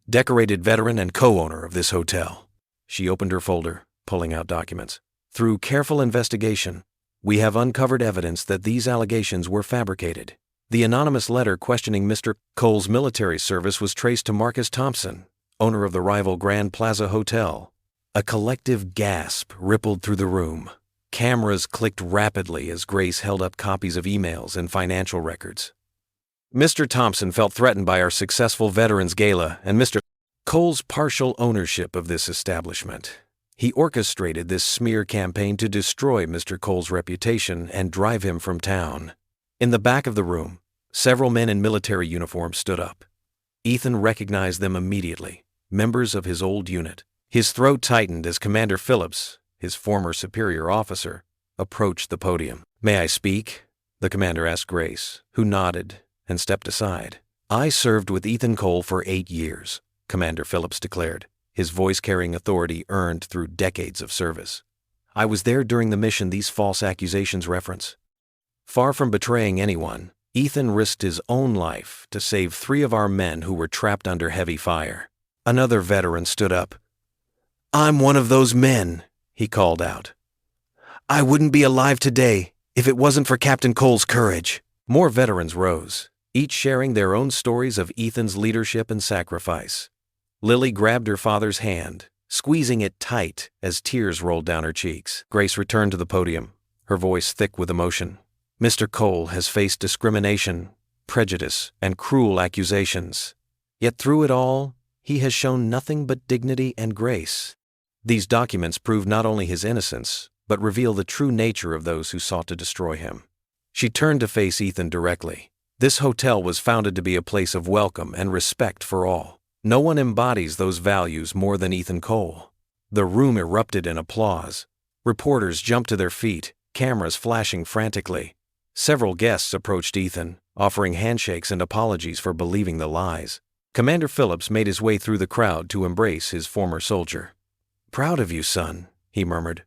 decorated veteran and co-owner of this hotel. She opened her folder, pulling out documents. Through careful investigation, we have uncovered evidence that these allegations were fabricated. The anonymous letter questioning Mr. Cole's military service was traced to Marcus Thompson, owner of the rival Grand Plaza Hotel. A collective gasp rippled through the room. Cameras clicked rapidly as Grace held up copies of emails and financial records. Mr. Thompson felt threatened by our successful Veterans Gala and Mr. Cole's partial ownership of this establishment. He orchestrated this smear campaign to destroy Mr. Cole's reputation and drive him from town. In the back of the room, several men in military uniforms stood up. Ethan recognized them immediately, members of his old unit. His throat tightened as Commander Phillips, his former superior officer, approached the podium. "May I speak?" the commander asked Grace, who nodded and stepped aside. "I served with Ethan Cole for 8 years, Commander Phillips declared, his voice carrying authority earned through decades of service. "I was there during the mission these false accusations reference." Far from betraying anyone, Ethan risked his own life to save 3 of our men who were trapped under heavy fire. Another veteran stood up. "I'm one of those men," he called out. "I wouldn't be alive today if it wasn't for Captain Cole's courage." More veterans rose, each sharing their own stories of Ethan's leadership and sacrifice. Lily grabbed her father's hand, squeezing it tight as tears rolled down her cheeks. Grace returned to the podium, her voice thick with emotion. "Mr. Cole has faced discrimination, prejudice, and cruel accusations. Yet through it all, he has shown nothing but dignity and grace. These documents prove not only his innocence, but reveal the true nature of those who sought to destroy him." She turned to face Ethan directly. "This hotel was founded to be a place of welcome and respect for all. No one embodies those values more than Ethan Cole." The room erupted in applause. Reporters jumped to their feet, cameras flashing frantically. Several guests approached Ethan, offering handshakes and apologies for believing the lies. Commander Phillips made his way through the crowd to embrace his former soldier. "Proud of you, son," he murmured.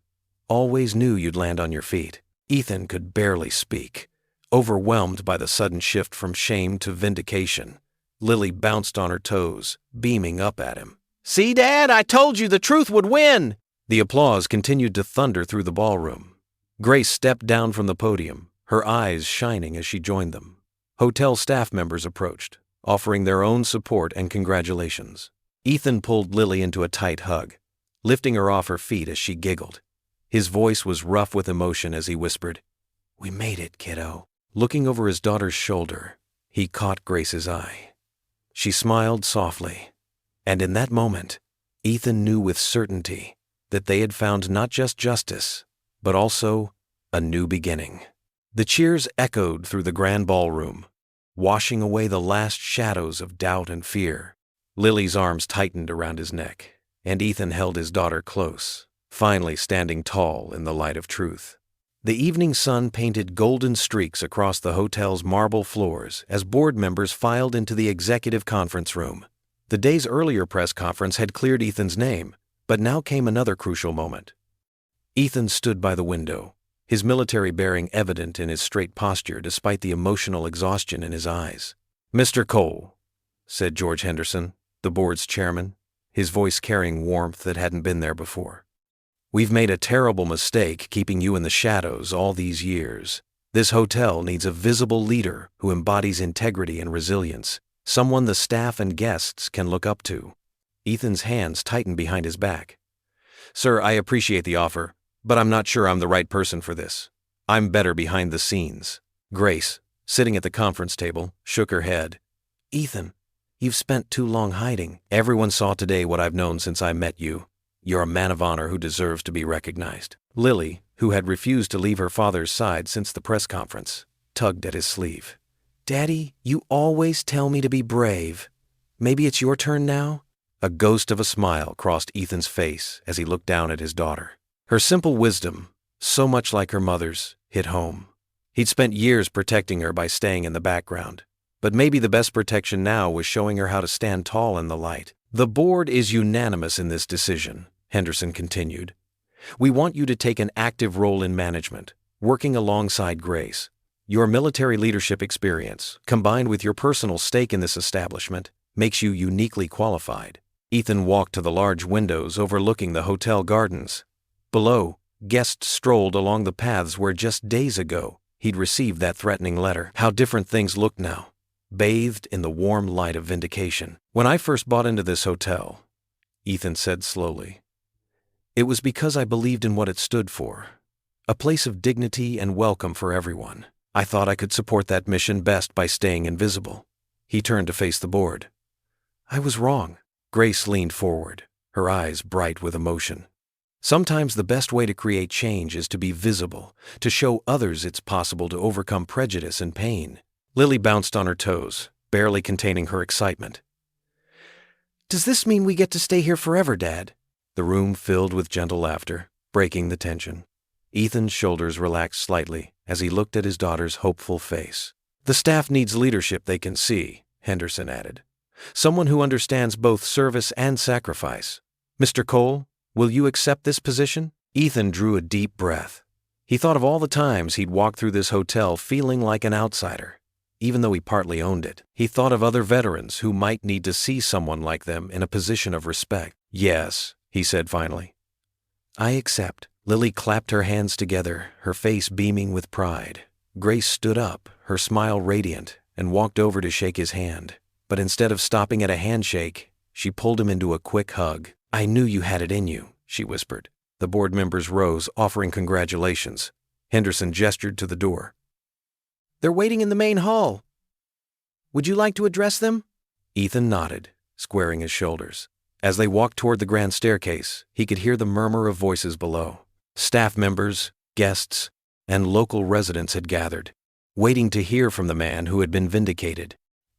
"Always knew you'd land on your feet." Ethan could barely speak, overwhelmed by the sudden shift from shame to vindication. Lily bounced on her toes, beaming up at him. "See, Dad, I told you the truth would win!" The applause continued to thunder through the ballroom. Grace stepped down from the podium, her eyes shining as she joined them. Hotel staff members approached, offering their own support and congratulations. Ethan pulled Lily into a tight hug, lifting her off her feet as she giggled. His voice was rough with emotion as he whispered, "We made it, kiddo." Looking over his daughter's shoulder, he caught Grace's eye. She smiled softly, and in that moment, Ethan knew with certainty that they had found not just justice, but also a new beginning. The cheers echoed through the grand ballroom, washing away the last shadows of doubt and fear. Lily's arms tightened around his neck, and Ethan held his daughter close, finally standing tall in the light of truth. The evening sun painted golden streaks across the hotel's marble floors as board members filed into the executive conference room. The day's earlier press conference had cleared Ethan's name, but now came another crucial moment. Ethan stood by the window, his military bearing evident in his straight posture despite the emotional exhaustion in his eyes. "Mr. Cole," said George Henderson, the board's chairman, his voice carrying warmth that hadn't been there before. "We've made a terrible mistake keeping you in the shadows all these years. This hotel needs a visible leader who embodies integrity and resilience, someone the staff and guests can look up to." Ethan's hands tightened behind his back. "Sir, I appreciate the offer, but I'm not sure I'm the right person for this. I'm better behind the scenes." Grace, sitting at the conference table, shook her head. "Ethan, you've spent too long hiding. Everyone saw today what I've known since I met you. You're a man of honor who deserves to be recognized." Lily, who had refused to leave her father's side since the press conference, tugged at his sleeve. "Daddy, you always tell me to be brave. Maybe it's your turn now?" A ghost of a smile crossed Ethan's face as he looked down at his daughter. Her simple wisdom, so much like her mother's, hit home. He'd spent years protecting her by staying in the background, but maybe the best protection now was showing her how to stand tall in the light. "The board is unanimous in this decision," Henderson continued. "We want you to take an active role in management, working alongside Grace. Your military leadership experience, combined with your personal stake in this establishment, makes you uniquely qualified." Ethan walked to the large windows overlooking the hotel gardens. Below, guests strolled along the paths where just days ago he'd received that threatening letter. How different things looked now, bathed in the warm light of vindication. When I first bought into this hotel, Ethan said slowly, it was because I believed in what it stood for. A place of dignity and welcome for everyone. I thought I could support that mission best by staying invisible. He turned to face the board. I was wrong. Grace leaned forward, her eyes bright with emotion. Sometimes the best way to create change is to be visible, to show others it's possible to overcome prejudice and pain. Lily bounced on her toes, barely containing her excitement. Does this mean we get to stay here forever, Dad? The room filled with gentle laughter, breaking the tension. Ethan's shoulders relaxed slightly as he looked at his daughter's hopeful face. The staff needs leadership they can see, Henderson added. Someone who understands both service and sacrifice. Mr. Cole, will you accept this position? Ethan drew a deep breath. He thought of all the times he'd walked through this hotel feeling like an outsider, even though he partly owned it. He thought of other veterans who might need to see someone like them in a position of respect. Yes, he said finally. I accept. Lily clapped her hands together, her face beaming with pride. Grace stood up, her smile radiant, and walked over to shake his hand. But instead of stopping at a handshake, she pulled him into a quick hug. I knew you had it in you, she whispered. The board members rose, offering congratulations. Henderson gestured to the door. They're waiting in the main hall. Would you like to address them? Ethan nodded, squaring his shoulders. As they walked toward the grand staircase, he could hear the murmur of voices below. Staff members, guests, and local residents had gathered, waiting to hear from the man who had been vindicated.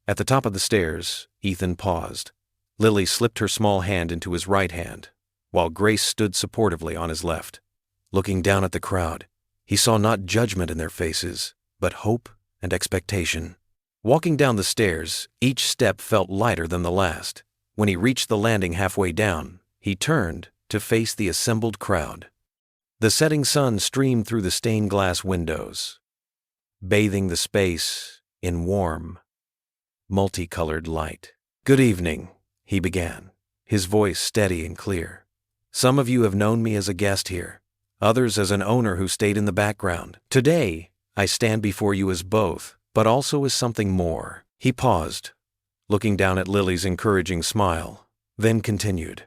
At the top of the stairs, Ethan paused. Lily slipped her small hand into his right hand, while Grace stood supportively on his left. Looking down at the crowd, he saw not judgment in their faces, but hope and expectation. Walking down the stairs, each step felt lighter than the last. When he reached the landing halfway down, he turned to face the assembled crowd. The setting sun streamed through the stained glass windows, bathing the space in warm, multicolored light. Good evening, he began, his voice steady and clear. Some of you have known me as a guest here, others as an owner who stayed in the background. Today, I stand before you as both, but also as something more. He paused, looking down at Lily's encouraging smile, then continued.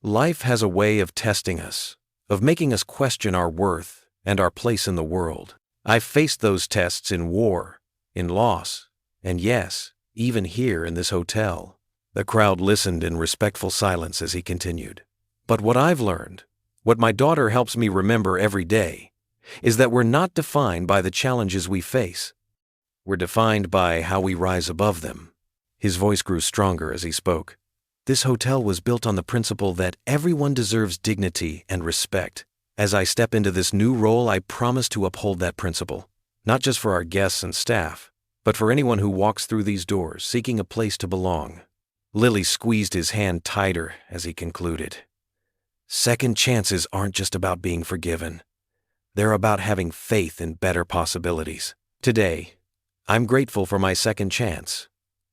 Life has a way of testing us, of making us question our worth and our place in the world. I've faced those tests in war, in loss, and yes, even here in this hotel. The crowd listened in respectful silence as he continued. But what I've learned, what my daughter helps me remember every day, is that we're not defined by the challenges we face. We're defined by how we rise above them. His voice grew stronger as he spoke. This hotel was built on the principle that everyone deserves dignity and respect. As I step into this new role, I promise to uphold that principle, not just for our guests and staff, but for anyone who walks through these doors seeking a place to belong. Lily squeezed his hand tighter as he concluded. Second chances aren't just about being forgiven. They're about having faith in better possibilities. Today, I'm grateful for my second chance,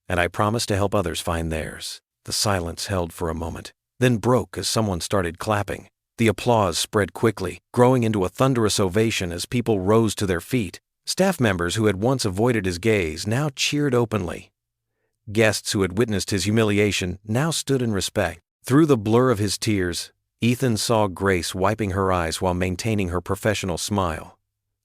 and I promise to help others find theirs. The silence held for a moment, then broke as someone started clapping. The applause spread quickly, growing into a thunderous ovation as people rose to their feet. Staff members who had once avoided his gaze now cheered openly. Guests who had witnessed his humiliation now stood in respect. Through the blur of his tears, Ethan saw Grace wiping her eyes while maintaining her professional smile.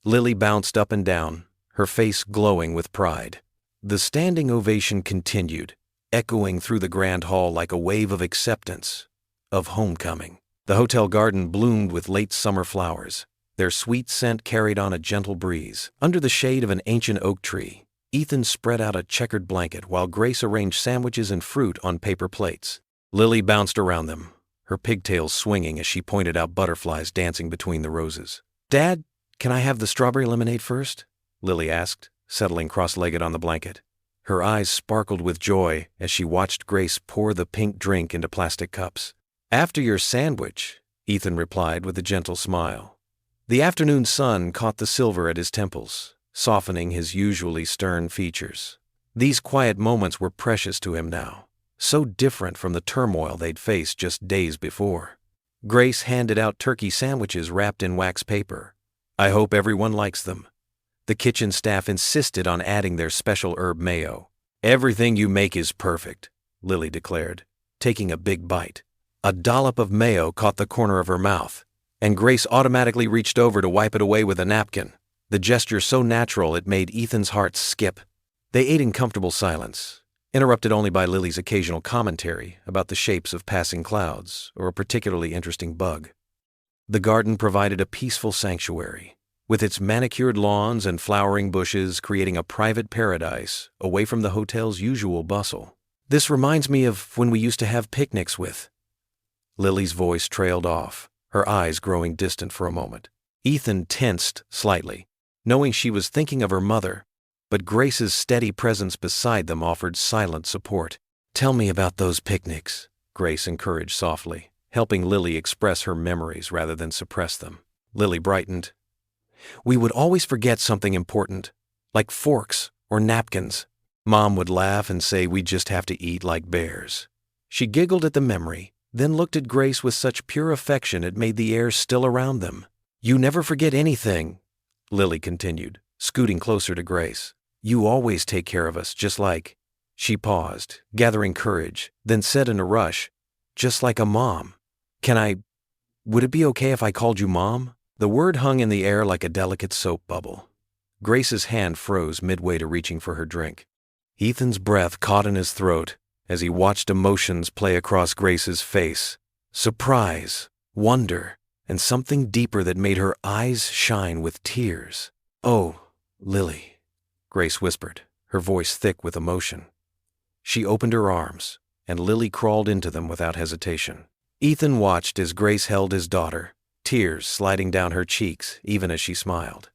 Lily bounced up and down, her face glowing with pride. The standing ovation continued, echoing through the grand hall like a wave of acceptance, of homecoming. The hotel garden bloomed with late summer flowers, their sweet scent carried on a gentle breeze. Under the shade of an ancient oak tree, Ethan spread out a checkered blanket while Grace arranged sandwiches and fruit on paper plates. Lily bounced around them, her pigtails swinging as she pointed out butterflies dancing between the roses. Dad, can I have the strawberry lemonade first? Lily asked, settling cross-legged on the blanket. Her eyes sparkled with joy as she watched Grace pour the pink drink into plastic cups. After your sandwich, Ethan replied with a gentle smile. The afternoon sun caught the silver at his temples, softening his usually stern features. These quiet moments were precious to him now, so different from the turmoil they'd faced just days before. Grace handed out turkey sandwiches wrapped in wax paper. I hope everyone likes them. The kitchen staff insisted on adding their special herb mayo. Everything you make is perfect, Lily declared, taking a big bite. A dollop of mayo caught the corner of her mouth, and Grace automatically reached over to wipe it away with a napkin, the gesture so natural it made Ethan's heart skip. They ate in comfortable silence, interrupted only by Lily's occasional commentary about the shapes of passing clouds or a particularly interesting bug. The garden provided a peaceful sanctuary, with its manicured lawns and flowering bushes creating a private paradise away from the hotel's usual bustle. "This reminds me of when we used to have picnics with." Lily's voice trailed off, her eyes growing distant for a moment. Ethan tensed slightly, knowing she was thinking of her mother, but Grace's steady presence beside them offered silent support. "Tell me about those picnics," Grace encouraged softly, helping Lily express her memories rather than suppress them. Lily brightened. "We would always forget something important, like forks or napkins. Mom would laugh and say we'd just have to eat like bears." She giggled at the memory, then looked at Grace with such pure affection it made the air still around them. "You never forget anything," Lily continued, scooting closer to Grace. "You always take care of us, just like—" She paused, gathering courage, then said in a rush, "Just like a mom. Would it be okay if I called you Mom?" The word hung in the air like a delicate soap bubble. Grace's hand froze midway to reaching for her drink. Ethan's breath caught in his throat as he watched emotions play across Grace's face. Surprise, wonder, and something deeper that made her eyes shine with tears. "Oh, Lily," Grace whispered, her voice thick with emotion. She opened her arms, and Lily crawled into them without hesitation. Ethan watched as Grace held his daughter, tears sliding down her cheeks even as she smiled.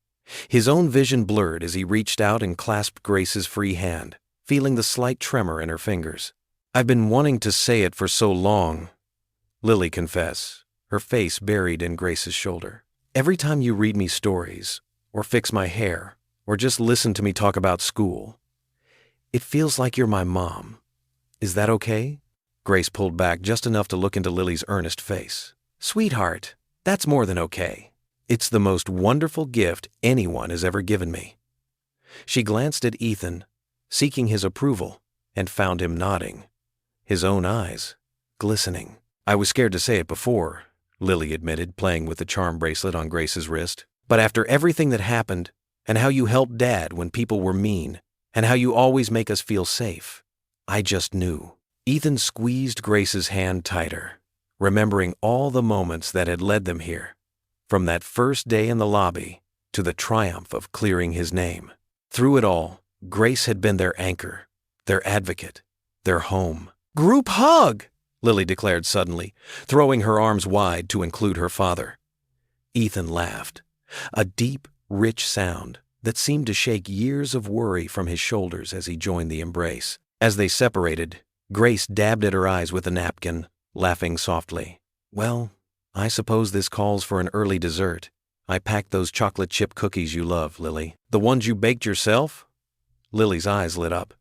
His own vision blurred as he reached out and clasped Grace's free hand, feeling the slight tremor in her fingers. "I've been wanting to say it for so long," Lily confessed, her face buried in Grace's shoulder. "Every time you read me stories, or fix my hair, or just listen to me talk about school, it feels like you're my mom. Is that okay?" Grace pulled back just enough to look into Lily's earnest face. "Sweetheart, that's more than okay. It's the most wonderful gift anyone has ever given me." She glanced at Ethan, seeking his approval, and found him nodding, his own eyes glistening. "I was scared to say it before," Lily admitted, playing with the charm bracelet on Grace's wrist. "But after everything that happened, and how you helped Dad when people were mean, and how you always make us feel safe, I just knew." Ethan squeezed Grace's hand tighter, remembering all the moments that had led them here, from that first day in the lobby to the triumph of clearing his name. Through it all, Grace had been their anchor, their advocate, their home. "Group hug!" Lily declared suddenly, throwing her arms wide to include her father. Ethan laughed, a deep, rich sound that seemed to shake years of worry from his shoulders as he joined the embrace. As they separated, Grace dabbed at her eyes with a napkin, laughing softly. "Well, I suppose this calls for an early dessert. I packed those chocolate chip cookies you love, Lily." "The ones you baked yourself?" Lily's eyes lit up.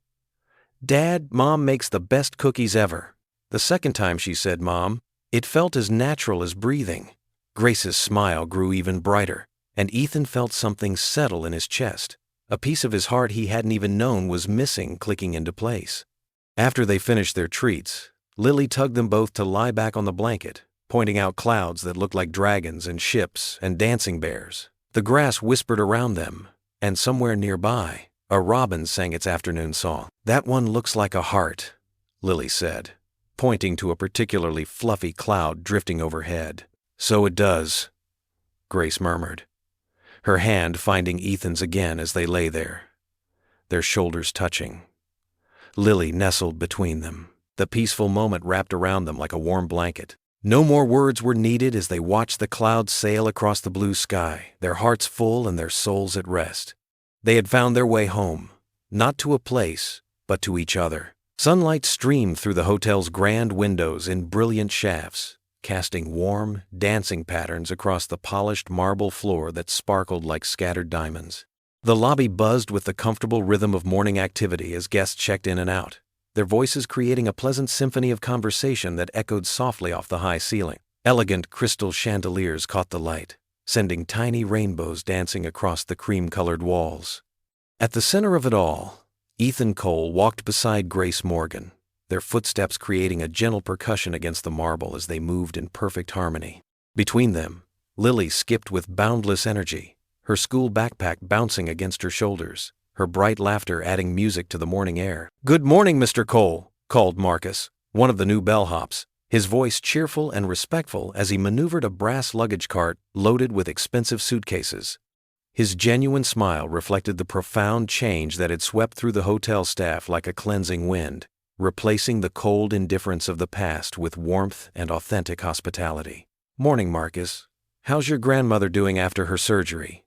"Dad, Mom makes the best cookies ever." The second time she said Mom, it felt as natural as breathing. Grace's smile grew even brighter, and Ethan felt something settle in his chest. A piece of his heart he hadn't even known was missing, clicking into place. After they finished their treats, Lily tugged them both to lie back on the blanket, pointing out clouds that looked like dragons and ships and dancing bears. The grass whispered around them, and somewhere nearby, a robin sang its afternoon song. "That one looks like a heart," Lily said, pointing to a particularly fluffy cloud drifting overhead. "So it does," Grace murmured, her hand finding Ethan's again as they lay there, their shoulders touching. Lily nestled between them, the peaceful moment wrapped around them like a warm blanket. No more words were needed as they watched the clouds sail across the blue sky, their hearts full and their souls at rest. They had found their way home, not to a place, but to each other. Sunlight streamed through the hotel's grand windows in brilliant shafts, casting warm, dancing patterns across the polished marble floor that sparkled like scattered diamonds. The lobby buzzed with the comfortable rhythm of morning activity as guests checked in and out, their voices creating a pleasant symphony of conversation that echoed softly off the high ceiling. Elegant crystal chandeliers caught the light, sending tiny rainbows dancing across the cream-colored walls. At the center of it all, Ethan Cole walked beside Grace Morgan, their footsteps creating a gentle percussion against the marble as they moved in perfect harmony. Between them, Lily skipped with boundless energy, her school backpack bouncing against her shoulders, her bright laughter adding music to the morning air. "Good morning, Mr. Cole," called Marcus, one of the new bellhops, his voice cheerful and respectful as he maneuvered a brass luggage cart loaded with expensive suitcases. His genuine smile reflected the profound change that had swept through the hotel staff like a cleansing wind, replacing the cold indifference of the past with warmth and authentic hospitality. "Morning, Marcus. How's your grandmother doing after her surgery?"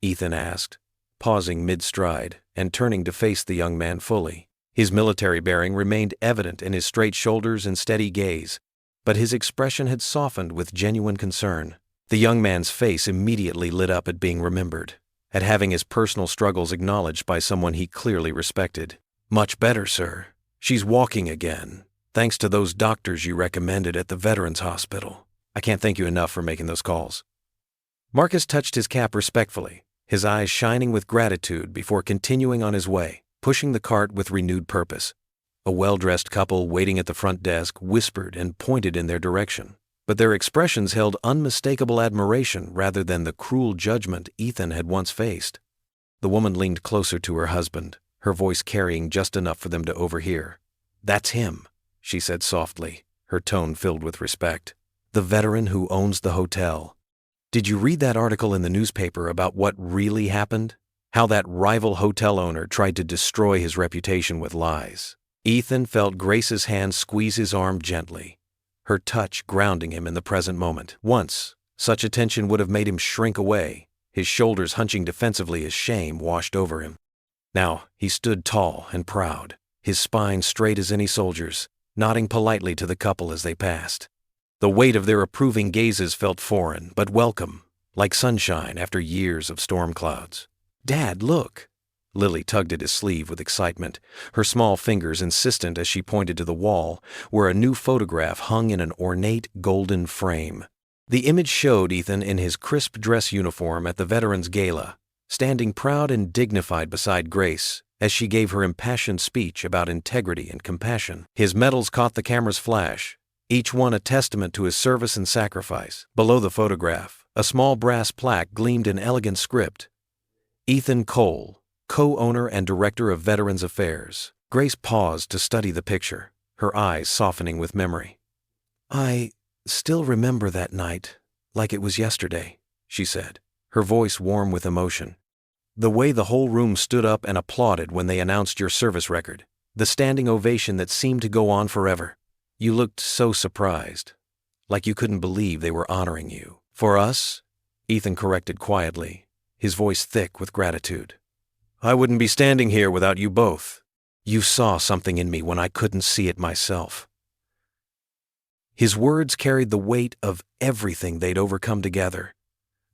Ethan asked, pausing mid-stride and turning to face the young man fully. His military bearing remained evident in his straight shoulders and steady gaze, but his expression had softened with genuine concern. The young man's face immediately lit up at being remembered, at having his personal struggles acknowledged by someone he clearly respected. "Much better, sir. She's walking again, thanks to those doctors you recommended at the Veterans Hospital. I can't thank you enough for making those calls." Marcus touched his cap respectfully, his eyes shining with gratitude before continuing on his way, pushing the cart with renewed purpose. A well-dressed couple waiting at the front desk whispered and pointed in their direction, but their expressions held unmistakable admiration rather than the cruel judgment Ethan had once faced. The woman leaned closer to her husband, her voice carrying just enough for them to overhear. "That's him," she said softly, her tone filled with respect. "The veteran who owns the hotel. Did you read that article in the newspaper about what really happened? How that rival hotel owner tried to destroy his reputation with lies?" Ethan felt Grace's hand squeeze his arm gently, her touch grounding him in the present moment. Once, such attention would have made him shrink away, his shoulders hunching defensively as shame washed over him. Now, he stood tall and proud, his spine straight as any soldier's, nodding politely to the couple as they passed. The weight of their approving gazes felt foreign, but welcome, like sunshine after years of storm clouds. "Dad, look!" Lily tugged at his sleeve with excitement, her small fingers insistent as she pointed to the wall, where a new photograph hung in an ornate golden frame. The image showed Ethan in his crisp dress uniform at the Veterans Gala, standing proud and dignified beside Grace as she gave her impassioned speech about integrity and compassion. His medals caught the camera's flash, each one a testament to his service and sacrifice. Below the photograph, a small brass plaque gleamed in elegant script. "Ethan Cole, co-owner and director of Veterans Affairs." Grace paused to study the picture, her eyes softening with memory. "I still remember that night, like it was yesterday," she said, her voice warm with emotion. "The way the whole room stood up and applauded when they announced your service record, the standing ovation that seemed to go on forever. You looked so surprised, like you couldn't believe they were honoring you. For us," Ethan corrected quietly, his voice thick with gratitude, "I wouldn't be standing here without you both. You saw something in me when I couldn't see it myself." His words carried the weight of everything they'd overcome together.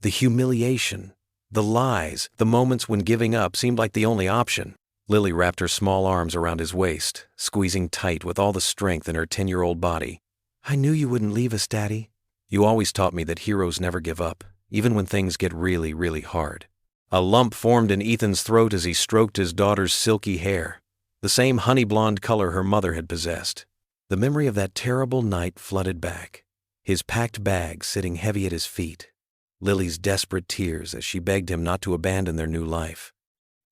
The humiliation, the lies, the moments when giving up seemed like the only option. Lily wrapped her small arms around his waist, squeezing tight with all the strength in her 10-year-old body. "I knew you wouldn't leave us, Daddy. You always taught me that heroes never give up, even when things get really, really hard." A lump formed in Ethan's throat as he stroked his daughter's silky hair, the same honey-blonde color her mother had possessed. The memory of that terrible night flooded back, his packed bag sitting heavy at his feet, Lily's desperate tears as she begged him not to abandon their new life,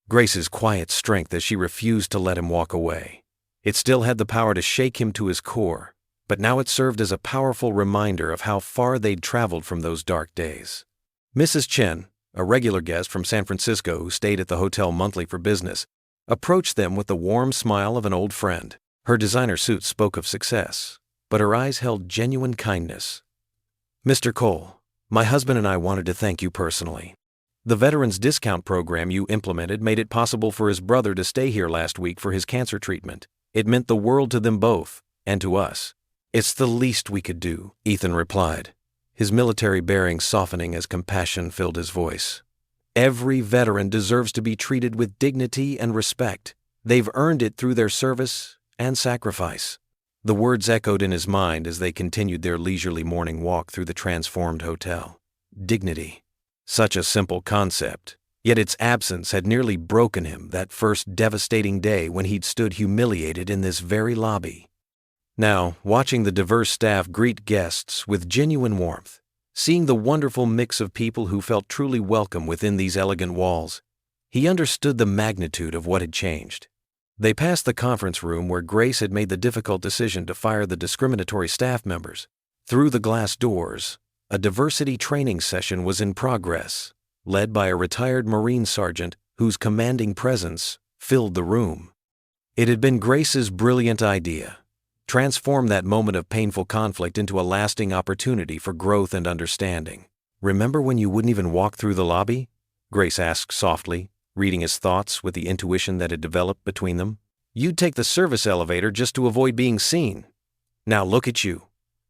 Grace's quiet strength as she refused to let him walk away. It still had the power to shake him to his core, but now it served as a powerful reminder of how far they'd traveled from those dark days. Mrs. Chen, a regular guest from San Francisco who stayed at the hotel monthly for business, approached them with the warm smile of an old friend. Her designer suit spoke of success, but her eyes held genuine kindness. "Mr. Cole, my husband and I wanted to thank you personally. The Veterans Discount Program you implemented made it possible for his brother to stay here last week for his cancer treatment. It meant the world to them both, and to us." "It's the least we could do," Ethan replied, his military bearing softening as compassion filled his voice. "Every veteran deserves to be treated with dignity and respect. They've earned it through their service and sacrifice." The words echoed in his mind as they continued their leisurely morning walk through the transformed hotel. Dignity. Such a simple concept, yet its absence had nearly broken him that first devastating day when he'd stood humiliated in this very lobby. Now, watching the diverse staff greet guests with genuine warmth, seeing the wonderful mix of people who felt truly welcome within these elegant walls, he understood the magnitude of what had changed. They passed the conference room where Grace had made the difficult decision to fire the discriminatory staff members. Through the glass doors, a diversity training session was in progress, led by a retired Marine sergeant whose commanding presence filled the room. It had been Grace's brilliant idea. Transform that moment of painful conflict into a lasting opportunity for growth and understanding. "Remember when you wouldn't even walk through the lobby?" Grace asked softly, reading his thoughts with the intuition that had developed between them. "You'd take the service elevator just to avoid being seen. Now look at you,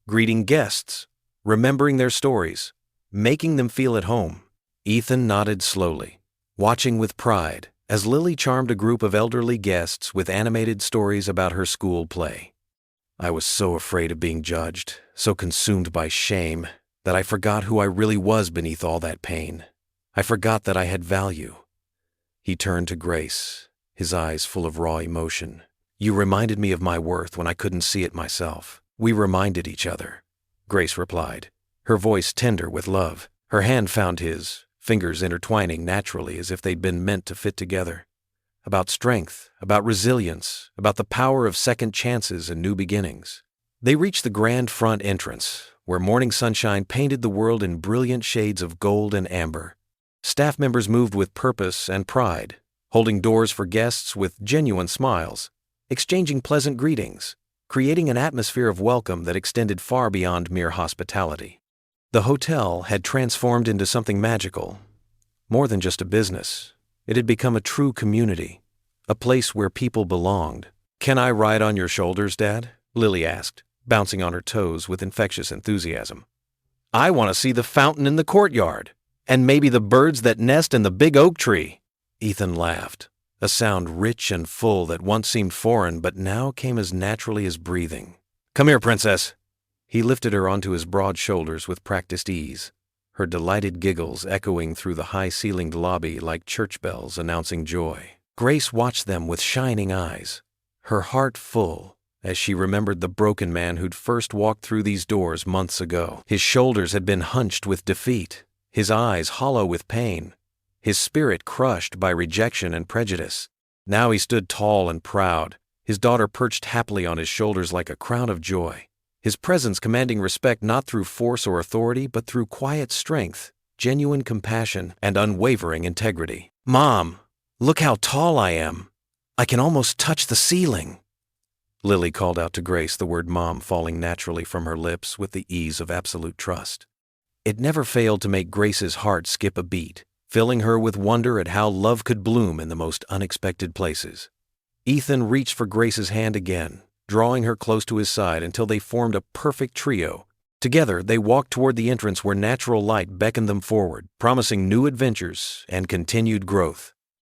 greeting guests, remembering their stories, making them feel at home." Ethan nodded slowly, watching with pride as Lily charmed a group of elderly guests with animated stories about her school play. "I was so afraid of being judged, so consumed by shame, that I forgot who I really was beneath all that pain. I forgot that I had value." He turned to Grace, his eyes full of raw emotion. "You reminded me of my worth when I couldn't see it myself." "We reminded each other," Grace replied, her voice tender with love. Her hand found his, fingers intertwining naturally as if they'd been meant to fit together. About strength, about resilience, about the power of second chances and new beginnings. They reached the grand front entrance, where morning sunshine painted the world in brilliant shades of gold and amber. Staff members moved with purpose and pride, holding doors for guests with genuine smiles, exchanging pleasant greetings, creating an atmosphere of welcome that extended far beyond mere hospitality. The hotel had transformed into something magical. More than just a business, it had become a true community, a place where people belonged. "Can I ride on your shoulders, Dad?" Lily asked, bouncing on her toes with infectious enthusiasm. "I want to see the fountain in the courtyard, and maybe the birds that nest in the big oak tree." Ethan laughed, a sound rich and full that once seemed foreign but now came as naturally as breathing. "Come here, Princess." He lifted her onto his broad shoulders with practiced ease, her delighted giggles echoing through the high-ceilinged lobby like church bells announcing joy. Grace watched them with shining eyes, her heart full as she remembered the broken man who'd first walked through these doors months ago. His shoulders had been hunched with defeat, his eyes hollow with pain, his spirit crushed by rejection and prejudice. Now he stood tall and proud, his daughter perched happily on his shoulders like a crown of joy. His presence commanding respect not through force or authority, but through quiet strength, genuine compassion, and unwavering integrity. "Mom, look how tall I am. I can almost touch the ceiling." Lily called out to Grace, the word mom falling naturally from her lips with the ease of absolute trust. It never failed to make Grace's heart skip a beat, filling her with wonder at how love could bloom in the most unexpected places. Ethan reached for Grace's hand again, drawing her close to his side until they formed a perfect trio. Together, they walked toward the entrance where natural light beckoned them forward, promising new adventures and continued growth.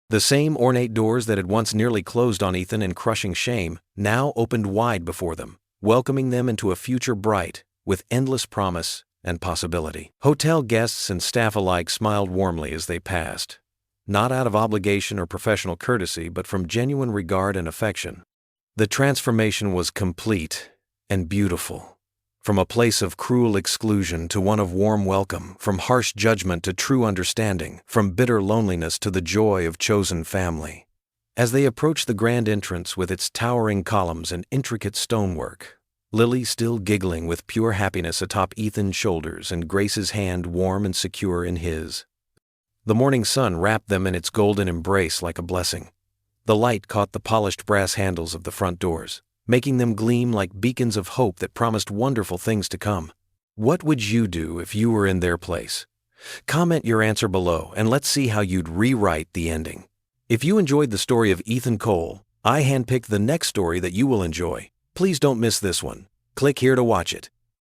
The same ornate doors that had once nearly closed on Ethan in crushing shame now opened wide before them, welcoming them into a future bright, with endless promise and possibility. Hotel guests and staff alike smiled warmly as they passed, not out of obligation or professional courtesy, but from genuine regard and affection. The transformation was complete and beautiful. From a place of cruel exclusion to one of warm welcome, from harsh judgment to true understanding, from bitter loneliness to the joy of chosen family. As they approached the grand entrance with its towering columns and intricate stonework, Lily still giggling with pure happiness atop Ethan's shoulders and Grace's hand warm and secure in his. The morning sun wrapped them in its golden embrace like a blessing. The light caught the polished brass handles of the front doors, making them gleam like beacons of hope that promised wonderful things to come. What would you do if you were in their place? Comment your answer below and let's see how you'd rewrite the ending. If you enjoyed the story of Ethan Cole, I handpicked the next story that you will enjoy. Please don't miss this one. Click here to watch it.